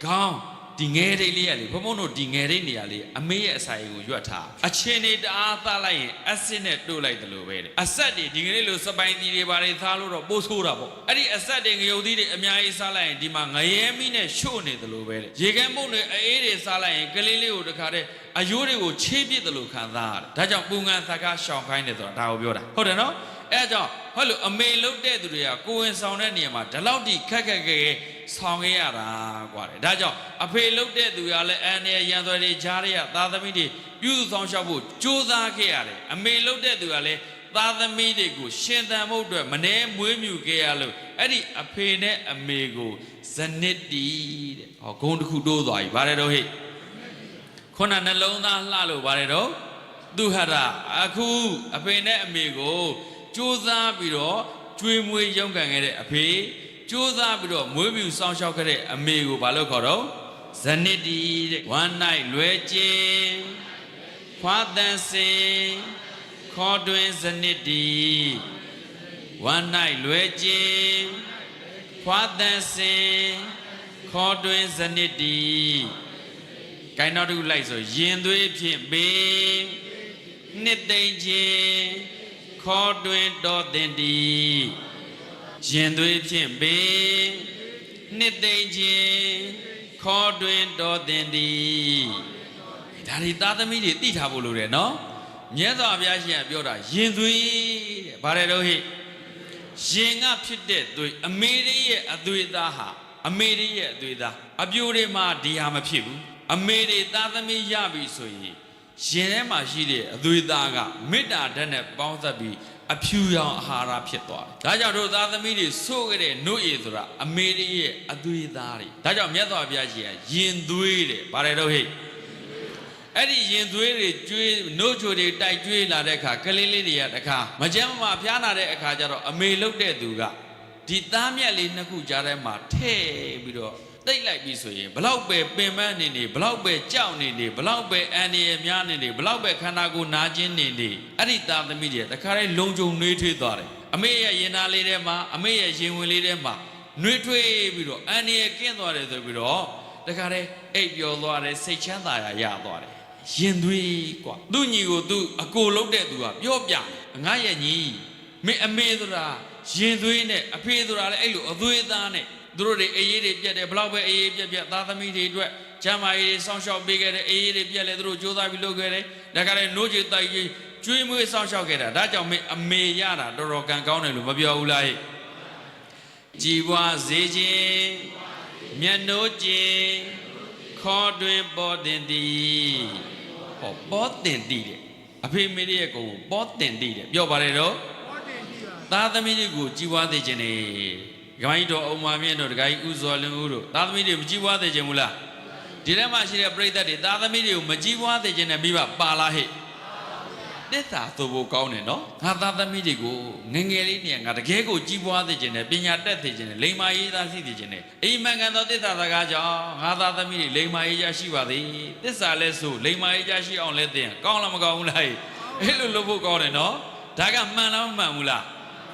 ခေါင်းဒီငယ်လေးလေးကလေဘုံဘုံတို့ဒီငယ်လေးနေရာလေးအမေရဲ့အစာရည်ကိုရွက်ထားအချင်းတွေတအားသားလိုက်ရင်အစစ်နဲ့တို့လိုက်တယ်လို့ပဲတဲ့အဆက်တွေဒီငယ်လေးလိုစပိုင်တီတွေဘာတွေသားလို့တော့ပိုးဆိုးတာပေါ့အဲ့ဒီအဆက်တွေငရုတ်သီးတွေအများကြီးစားလိုက်ရင်ဒီမှာငရဲမီးနဲ့ရှို့နေတယ်လို့ပဲတဲ့ရေကမ်းပုံတွေအေးတွေစားလိုက်ရင်ကလေးလေးကိုတခါတည်းအယိုးတွေကိုချေးပစ်တယ်လို့ခံစားရတယ်ဒါကြောင့်ပူငံသကားရှောင်ခိုင်းတယ်ဆိုတာဒါကိုပြောတာဟုတ်တယ်နော်အဲကြောင့်ဟဲ့လို့အမေလုတ်တဲ့သူတွေကကိုဝင်ဆောင်တဲ့နေရာမှာဒီလောက်ထိခက်ခဲဆောင်ခဲ့ရတာกว่าတယ်ဒါကြောင့်အဖေလုတ်တဲ့သူကလည်းအန်ရရန်သွဲတွေကြားရသားသမီးတွေပြုစုဆောင်ရှောက်ဖို့ကြိုးစားခဲ့ရတယ်အမေလုတ်တဲ့သူကလည်းသားသမီးတွေကိုရှင်သန်ဖို့အတွက်မနှဲမွေးမြူခဲ့ရလို့အဲ့ဒီအဖေနဲ့အမေကိုဇနစ်တီတဲ့ဟောဂုံတစ်ခုတိုးသွားပြီဗါတယ်တော့ဟဲ့ ခုနနှလုံးသားလှလို့ပါတယ်တော့သူဟရအခုအဖေနဲ့အမေကိုကြိုးစားပြီးတော့ကျွေးမွေးရုန်းကန်ခဲ့တဲ့အဖေကြိုးစားပြီးတော့မွေးမြူစောင့်ရှောက်ခဲ့တဲ့အမေကိုဘာလို့ခေါ်တော့ဇနိတီတဲ့ one night လွယ်ကျင်ခွာတန်စင်ခေါ်တွင်ဇနိတီ one night လွယ်ကျင်ခွာတန်စင်ခေါ်တွင်ဇနိတီကိုင်းနောက်တစ်ခုလိုက်ဆိုရင်သွေးဖြင့်ပင်နှစ်သိမ့်ခြင်းခေါ်တွင်တော်တင်တီရင်သွေးဖြင့်ပင်နှစ်သိမ့်ခြင်းခေါ်တွင်တော်တင်တီဒါဒီသားသမီးတွေသိထားဖို့လိုတယ်နော်မြတ်စွာဘုရားရှင်ကပြောတာရင်သွေးတဲ့ဗါတယ်တော့ဟိရင်ကဖြစ်တဲ့သွေးအမေရဲ့အသွေးသားဟာအမေရဲ့အသွေးသားအပြိုတွေမှာဒီဟာမဖြစ်ဘူးအမေတွေသားသမီးရပြီဆိုရင်ရင်ထဲမှာရှိတဲ့အသွေးသားကမေတ္တာဓာတ်နဲ့ပေါင်းစပ်ပြီးအဖြူရောင်အာဟာရဖြစ်သွားတယ်ဒါကြောင့်တို့သားသမီးတွေဆိုးကြတဲ့နှုတ်ရည်ဆိုတာအမေရဲ့အသွေးသားတွေဒါကြောင့်မြတ်စွာဘုရားရှင်ကရင်သွေးတဲ့ဗါတယ်တော့ဟိအဲ့ဒီရင်သွေးတွေကျွေးနှုတ်ချိုတွေတိုက်ကျွေးလာတဲ့အခါကလေးလေးတွေကတခါမကြမ်းမဖျားနာတဲ့အခါကျတော့အမေလှုပ်တဲ့သူကဒီသားမြက်လေးနှစ်ခုကြားထဲမှာထည့်ပြီးတော့တိတ်လိုက်ပြီဆိုရင်ဘလောက်ပဲပင်ပန်းနေနေဘလောက်ပဲကြောက်နေနေဘလောက်ပဲအန်ရည်များနေနေဘလောက်ပဲခန္ဓာကိုယ်နာကျင်နေနေအဲ့ဒီသားသမီးတွေတခါတည်းလုံခြုံနှွေးထွေးသွားတယ်အမေရဲ့ရင်သားလေးထဲမှာအမေရဲ့ရင်ဝင်လေးထဲမှာနှွေးထွေးပြီးတော့အန်ရည်ကင်းသွားတယ်ဆိုပြီးတော့တခါတည်းအိပ်ပျော်သွားတယ်စိတ်ချမ်းသာရသွားတယ်ရင်သွေးกว่าသူ့ညီကိုသူအကိုလုံးတဲ့သူကပြောပြငါရဲ့ညီမင်းအမေဆိုတာရင်သွေးနဲ့အဖေဆိုတာလည်းအဲ့လိုအသွေးသားနဲ့သူတို့တွေအေးရေးတွေပြက်တယ်ဘလောက်ပဲအေးရေးပြက်သားသမီးတွေအတွက်ကျမ်းမာရေးစောင့်ရှောက်ပေးခဲ့တယ်အေးရေးတွေပြက်လဲသူတို့ကြိုးစားပြီးလုပ်ခဲ့တယ်ဒါကြတဲ့နိုးချေတိုက်ကြီးကျွေးမွေးစောင့်ရှောက်ခဲ့တာဒါကြောင့်မင်းအမေရတာတော်တော်ကံကောင်းတယ်လို့မပြောဘူးလားဟဲ့ကြည်ပွားစေခြင်းမျက်နှိုးခြင်းခေါ်တွင်ပေါ်တင်သည်ဟောပေါ်တင်သည်တဲ့အဖေမေရဲ့ကိုပေါ်တင်သည်တဲ့ပြောပါတယ်တော့သားသမီးတွေကိုကြည်ပွားစေခြင်းနဲ့ဂိုင်းတော်အုံမာမြင့်တို့တခါကြီးဥဇော်လင်းဦးတို့သားသမီးတွေမကြည်ပွားသေးခြင်းဘူးလားဒီထဲမှာရှိတဲ့ပြိဿတ်တွေသားသမီးတွေကိုမကြည်ပွားသေးခြင်းနဲ့မိဘပါလားဟဲ့တက်တာသို့ဖို့ကောင်းတယ်နော်ငါသားသမီးတွေကိုငငယ်လေးနေငါတကယ်ကိုကြည်ပွားသေးခြင်းနဲ့ပညာတတ်သေးခြင်းနဲ့လိမ္မာရေးသားရှိသေးခြင်းနဲ့အိမ်မကန်သောတစ္ဆာစကားကြောင့်ငါသားသမီးတွေလိမ္မာရေးကြရှိပါသည်တစ္ဆာလဲဆိုလိမ္မာရေးကြရှိအောင်လဲသင်ကောင်းလားမကောင်းဘူးလားအဲ့လိုလုပ်ဖို့ကောင်းတယ်နော်ဒါကမှန်လားမမှန်ဘူးလား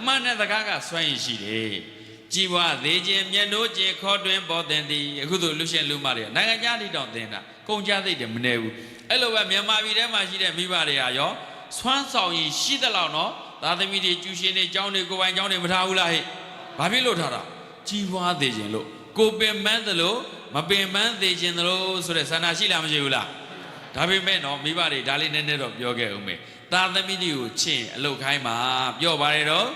မှန်တဲ့စကားကစွမ်းရည်ရှိတယ်ကြည်ပွားသေးခြင်းမျက်နှိုးခြင်းခေါ်တွင်ပေါ်တင်သည်အခုတို့လူရှင်လူမတွေနိုင်ငံခြားတိတောင်တင်တာကုန်ကြသိတယ်မနေဘူးအဲ့လိုပဲမြန်မာပြည်ထဲမှာရှိတဲ့မိဘတွေကရောဆွမ်းဆောင်ရည်ရှိသလောက်နော်သားသမီးတွေကျူရှင်တွေကျောင်းတွေကိုယ်ပိုင်ကျောင်းတွေမထားဘူးလားဟဲ့ဘာဖြစ်လို့ထားတာကြည်ပွားသေးခြင်းလို့ကိုပင်ပန်းသလိုမပင်ပန်းသေးခြင်းသလိုဆိုတဲ့ဆန္ဒရှိလားမရှိဘူးလားဒါပေမဲ့နော်မိဘတွေဒါလေးနည်းနည်းတော့ပြောခဲ့ဦးမယ်သားသမီးတွေကိုချင်းအလုတ်ခိုင်းမှာပြောပါတယ်တော့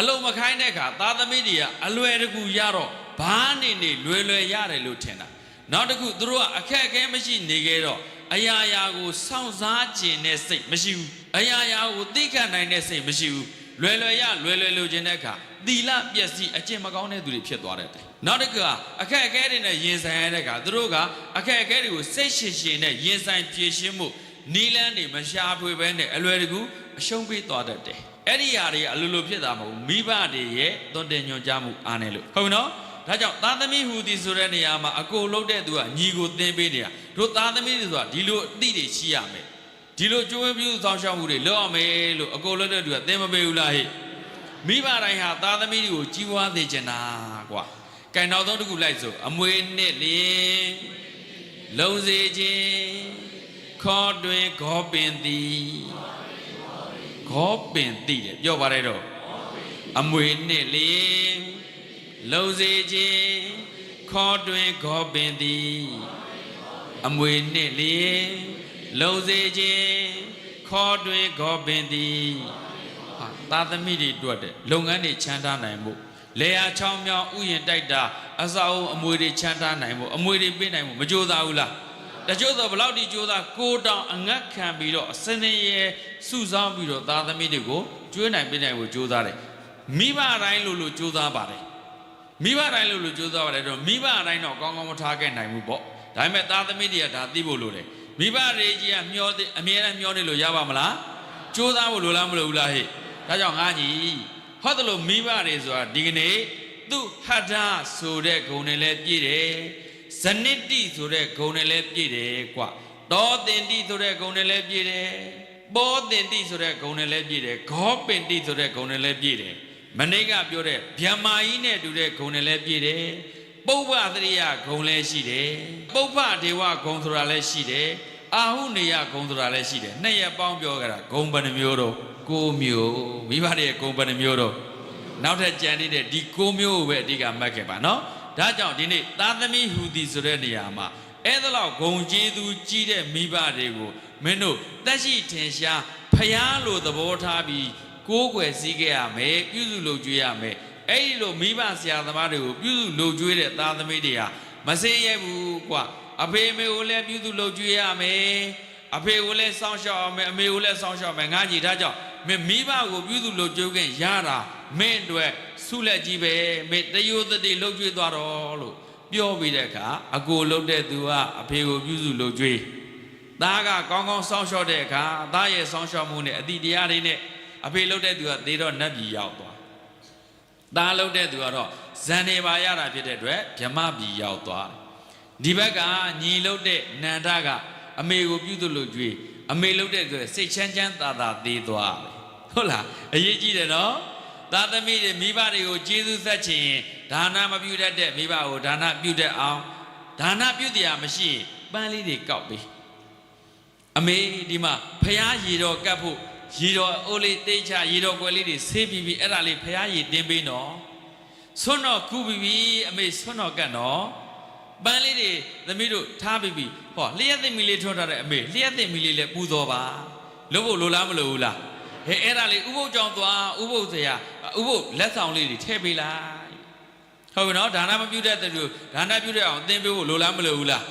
အလုံးမခိုင်းတဲ့အခါသားသမီးတွေကအလွယ်တကူရတော့ဘာနေနေလွယ်လွယ်ရတယ်လို့ထင်တာနောက်တစ်ခုသူတို့ကအခက်အခဲမရှိနေကြတော့အရာရာကိုစောင့်စားခြင်းနဲ့စိတ်မရှိဘူးအရာရာကိုသိခံနိုင်တဲ့စိတ်မရှိဘူးလွယ်လွယ်ရလွယ်လွယ်လိုချင်တဲ့အခါသီလပျက်စီးအကျင့်မကောင်းတဲ့သူတွေဖြစ်သွားတယ်နောက်တစ်ခုကအခက်အခဲတွေနဲ့ရင်ဆိုင်ရတဲ့အခါသူတို့ကအခက်အခဲတွေကိုစိတ်ရှည်ရှည်နဲ့ရင်ဆိုင်ဖြေရှင်းမှုနီလန်းတွေမရှားဖွေပဲနဲ့အလွယ်တကူအရှုံးပေးသွားတတ်တယ်အဲ့ဒီຢာတွေအလိုလိုဖြစ်တာမဟုတ်မိဘတွေရဲ့သွန်သင်ညွှန်ကြားမှုအားနေလို့ဟုတ်နော်ဒါကြောင့်သားသမီးဟူသည်ဆိုတဲ့နေရာမှာအကိုလုံးတဲ့သူကညီကိုသင်ပေးနေတာတို့သားသမီးတွေဆိုတာဒီလိုအသည့်တွေရှိရမယ်ဒီလိုကြိုးဝင်းပြုစောင့်ရှောက်မှုတွေလုပ်ရမယ်လို့အကိုလုံးတဲ့သူကသင်မပေးဘူးလားဟဲ့မိဘတိုင်းဟာသားသမီးတွေကိုကြီးပွားစေချင်တာကွာကဲနောက်ဆုံးတစ်ခုလိုက်ဆိုအမွေနှစ်လင်းလုံးစေခြင်းခေါ်တွင်ခေါ်ပင်သည်ခေါ်ပင်သည်တယ်ပြောပါတယ်တော့အမွေနှစ်လင်းလုံးစေခြင်းခေါ်တွင်ခေါ်ပင်သည်အမွေနှစ်လင်းလုံးစေခြင်းခေါ်တွင်ခေါ်ပင်သည်သားသမီးတွေတွေ့တဲ့လုပ်ငန်းတွေချမ်းသာနိုင်မှုလေယာချောင်းမြောင်းဥယျာဉ်တိုက်တာအစာအုံအမွေတွေချမ်းသာနိုင်မှုအမွေတွေပေးနိုင်မှုမကြိုးစားဘူးလားတချို့သောဘလောက်ဒီကြိုးစားကိုတောင်အငတ်ခံပြီးတော့အစနေရစုဆောင်းပြီးတော့သားသမီးတွေကိုကျွေးနိုင်ပေးနိုင်ဖို့ကြိုးစားတယ်မိဘတိုင်းလို့ကြိုးစားပါတယ်မိဘတိုင်းလို့ကြိုးစားပါတယ်တော့မိဘတိုင်းတော့ကောင်းကောင်းမထားခဲ့နိုင်ဘူးပေါ့ ဒါပေမဲ့သားသမီးတွေကဒါသိဖို့လိုတယ်မိဘတွေကြီးကမျောအမြဲတမ်းမျောနေလို့ရပါမလားကြိုးစားဖို့လိုလားမလိုဘူးလားဟဲ့ဒါကြောင့်ငါညီဟုတ်တယ်လို့မိဘတွေဆိုတာဒီကနေ့သူဟတ္ထဆိုတဲ့ဂုဏ်တွေလည်းပြည့်တယ်ဇနိတိဆိုတဲ့ဂုဏ်တွေလည်းပြည့်တယ်ကွာတောတင်တိဆိုတဲ့ဂုဏ်တွေလည်းပြည့်တယ်ဘောတင်တိဆိုတဲ့ဂုဏ်တွေလည်းပြည့်တယ်ဂောပင်တိဆိုတဲ့ဂုဏ်တွေလည်းပြည့်တယ်မနေ့ကပြောတဲ့ဗျမ္မာကြီးနဲ့တူတဲ့ဂုဏ်တွေလည်းပြည့်တယ်ပုဗ္ဗသရိယဂုဏ်လည်းရှိတယ်ပုဗ္ဗဒေဝဂုဏ်ဆိုတာလည်းရှိတယ်အာဟုနေယဂုဏ်ဆိုတာလည်းရှိတယ်နှစ်ရက်ပေါင်းပြောကြတာဂုဏ်ဘယ်နှမျိုးတော့9မျိုးမိဘတွေဂုဏ်ဘယ်နှမျိုးတော့နောက်ထပ်ကြံနေတဲ့ဒီ9မျိုးကိုပဲအဓိကမှတ်ခဲ့ပါနော်ဒါကြောင့်ဒီနေ့သားသမီးဟူသည်ဆိုတဲ့နေရာမှာအဲ့ဒါလောက်ဂုဏ်ကျေးဇူးကြီးတဲ့မိဘတွေကိုမင်းတို့တက်ရှိထင်ရှားဖျားလို့သဘောထားပြီးကိုးကွယ်စည်းခဲ့ရမယ်ပြုစုလုပ်ကြွေးရမယ်အဲ့ဒီလိုမိဘဆရာသမားတွေကိုပြုစုလုပ်ကြွေးတဲ့သားသမီးတွေဟာမစင်ရဘူးကွာအဖေမေကိုလည်းပြုစုလုပ်ကြွေးရမယ်အဖေကိုလည်းစောင့်ရှောက်အောင်မယ်အမေကိုလည်းစောင့်ရှောက်မယ်ငါညီဒါကြောင့်မင်းမိဘကိုပြုစုလုပ်ကြွေးခင်ရတာမင်းအတွက်ဆုလက်ကြီးပဲမင်းတယိုတတိလုပ်ကြွေးသွားတော့လို့ပြောပြီးတဲ့အခါအကိုလုပ်တဲ့သူကအဖေကိုပြုစုလုပ်ကြွေးသားကကောင်းကောင်းစောင့်ရှောက်တဲ့အခါသားရဲ့စောင့်ရှောက်မှုနဲ့အတိတရားတွေနဲ့အဖေလုပ်တဲ့သူကသေတော့နတ်ပြည်ရောက်သွားသားလုပ်တဲ့သူကတော့ဇန်နေပါရတာဖြစ်တဲ့အတွက်ဗြဟ္မပြည်ရောက်သွားဒီဘက်ကညီလုပ်တဲ့နန္ဒကအမေကိုပြုစုလုပ်ကြွေးအမေလုပ်တဲ့သူစိတ်ချမ်းချမ်းသာသာသေးသွားတယ်ဟုတ်လားအရေးကြီးတယ်နော်သားသမီးတွေမိဘတွေကိုကျေးဇူးဆက်ချင်ဒါနမပြုတတ်တဲ့မိဘကိုဒါနပြုတတ်အောင်ဒါနပြုတရားမရှိရင်ပန်းလေးတွေကောက်ပေးအမေဒီမှာဖျားရည်တော်ကတ်ဖို့ရည်တော်အိုးလေးတေးချရည်တော်ကွယ်လေးတွေဆေးပြီးအဲ့ဒါလေးဖျားရည်တင်ပေးနော်ဆွန်းတော်ကူပြီးအမေဆွန်းတော်ကတ်နော်ပန်းလေးတွေသမီးတို့ထားပြီးဟောလျှက်သိမီလေးထွန်းထားတဲ့အမေလျှက်သိမီလေးလည်းပူဇော်ပါလို့ဖို့လိုလားမလိုဘူးလားဟဲ့အဲ့ဒါလေးဥပုပ်ကြောင့်သွားဥပုပ်ဆရာဥပုပ်လက်ဆောင်လေးတွေထည့်ပေးလိုက်ဟုတ်ပြီနော်ဒါနမပြုတဲ့သူဒါနပြုတဲ့အောင်သင်ပေးဖို့လိုလားမလိုဘူးလား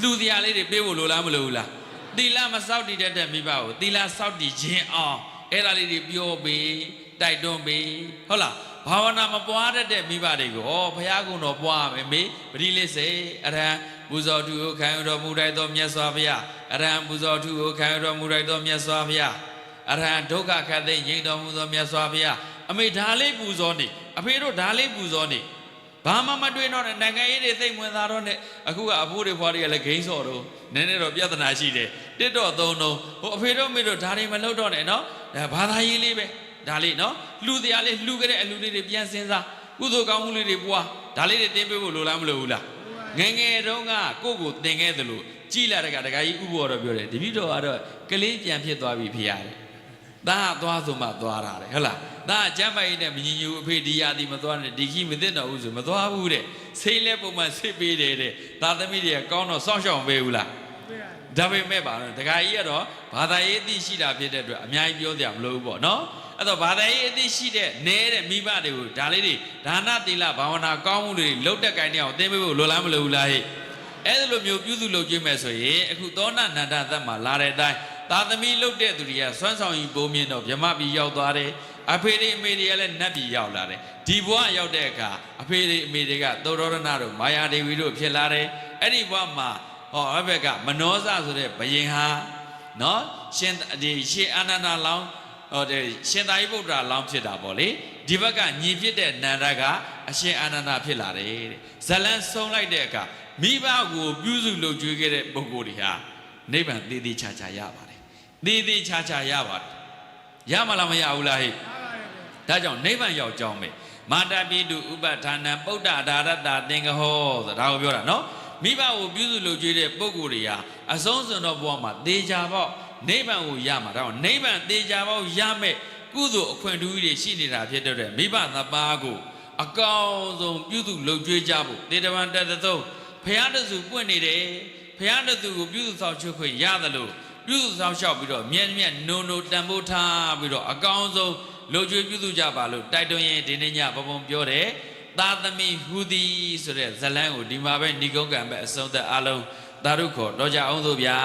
လူစရာလေးတွေပေးဖို့လိုလားမလိုဘူးလားသီလမစောင့်တည်တဲ့မိဘကိုသီလစောင့်တည်ခြင်းအောင်အဲ့ဒါလေးတွေပြောပေးတိုက်တွန်းပေးဟုတ်လားဘာဝနာမပွားတတ်တဲ့မိဘတွေကိုဘုရားကုံတော်ပွားမယ်မေပရိလိစေအရဟံပူဇော်ထုကိုခံရတော်မူတိုက်သောမြတ်စွာဘုရားအရဟံပူဇော်ထုကိုခံရတော်မူတိုက်သောမြတ်စွာဘုရားအရဟံဒုက္ခခတ်သိငြိမ်တော်မူသောမြတ်စွာဘုရားအမေဒါလေးပူဇော်နေအဖေတို့ဒါလေးပူဇော်နေဘာမှမတွေ့တော့တဲ့နိုင်ငံရေးတွေသိမ့်ဝင်သားတော့နဲ့အခုကအဖိုးတွေဖွားတွေကလည်းဂိမ်းစော်တော့နည်းနည်းတော့ပြဿနာရှိတယ်တစ်တော့သုံးတော့ဟိုအဖေတို့မေတို့ဒါတွေမလုပ်တော့နဲ့နော်ဒါဘာသာရေးလေးပဲဒါလေးနော်လှူတရားလေးလှူကြတဲ့အလူလေးတွေပြန်စဉ်းစားကုသိုလ်ကောင်းမှုလေးတွေပွားဒါလေးတွေတင်ပေးဖို့လိုလားမလိုဘူးလားငငယ်တုန်းကကိုယ့်ကိုတင်ခဲ့သလိုကြည်လာတဲ့ကတခါကြီးဥပ္ပေါ်တော့ပြောတယ်တပည့်တော်ကတော့ကလေးပြန်ဖြစ်သွားပြီဖေရတယ်ဒါကသွားဆိုမှသွားတာတဲ့ဟုတ်လားဒါကကျမ်းပိုင်နဲ့မညီညူအဖေဒီယာဒီမသွားနဲ့ဒီကြီးမသိတော့ဘူးဆိုမသွားဘူးတဲ့စိတ်လဲပုံမှန်စစ်ပေးတယ်တဲ့သာသမီတွေကကောင်းတော့စောင့်ရှောက်ပေးဘူးလားဒါပေမဲ့ပါတော့တခါကြီးကတော့ဘာသာရေးအသိရှိတာဖြစ်တဲ့အတွက်အများကြီးပြောကြမလို့ဘူးပေါ့နော်အဲ့တော့ဘာသာရေးအသိရှိတဲ့နဲတဲ့မိဘတွေကိုဒါလေးတွေဒါနသီလဘာဝနာကောင်းမှုတွေလှုပ်တက်ကိုင်းတဲ့အောင်သင်ပေးဖို့လိုလားမလိုဘူးလားဟဲ့အဲ့လိုမျိုးပြုစုလုပ်ကြည့်မယ်ဆိုရင်အခုသောဏနန္ဒသက်မှာလာတဲ့အတိုင်းသာသမီလှုပ်တဲ့သူတွေကစွမ်းဆောင်ရည်ပုံမြင်တော့ဗြဟ္မပြည်ရောက်သွားတယ်အဖေတွေအမေတွေကလည်းနတ်ပြည်ရောက်လာတယ်ဒီဘဝရောက်တဲ့အခါအဖေတွေအမေတွေကသောရဏတို့မာယာဒေဝီတို့ဖြစ်လာတယ်အဲ့ဒီဘဝမှာဟောအဘက်ကမနောဇဆိုတဲ့ဘယင်ဟာနော်ရှင်အာနန္ဒာလောင်းဟောတဲ့ရှင်သာရိပုတ္တရာလောင်းဖြစ်တာပေါ့လေဒီဘက်ကညီဖြစ်တဲ့နန္ဒကအရှင်အာနန္ဒာဖြစ်လာတယ်တဲ့ဇလန်းဆုံးလိုက်တဲ့အခါမိဘကိုပြုစုလုပ်ကြွေးခဲ့တဲ့ပုဂ္ဂိုလ်တွေဟာနိဗ္ဗာန်တည်တည်ချာချာရပါတယ်တည်တည်ချာချာရပါတယ်ရမလားမရဘူးလားဟဲ့ဒါကြောင့်နိဗ္ဗာန်ရောက်ကြောင်းပဲမာတာပိတုဥပဌာဏံပုဒ္ဒဒါရတ္တသင်္ကဟောဆိုတာကိုပြောတာနော်မိဘကိုပြုစုလုပ်ကြွေးတဲ့ပုဂ္ဂိုလ်တွေဟာအဆုံးစွန်သောဘဝမှာသေချာပေါ့နိဗ္ဗာန်ကိုရမှာတော့နိဗ္ဗာန်သေချာပေါ့ရမယ်ကုသိုလ်အခွင့်အရေးတွေရှိနေတာဖြစ်တဲ့မိဘနှစ်ပါးကိုအကောင်းဆုံးပြုစုလုပ်ကြွေးကြဖို့တေတဝံတတသုံးဖရာတစုပွင့်နေတယ်ဖရာတစုကိုပြုစုဆောင်ချုပ်ခွင့်ရတယ်လို့ပြုစုဆောင်ရှောက်ပြီးတော့မြဲမြဲနုံနုံတန်ဖိုးထားပြီးတော့အကောင်းဆုံးလုပ်ကြွေးပြုစုကြပါလို့တိုက်တွန်းရင်ဒီနေ့ညဘုံပြောတယ်သာသမီဟူသည်ဆိုတဲ့ဇလန်းကိုဒီမှာပဲဏိကုံးကံပဲအဆုံးသက်အလုံးသာဓုခေါ်တော့ကြအောင်သို့ဗျာ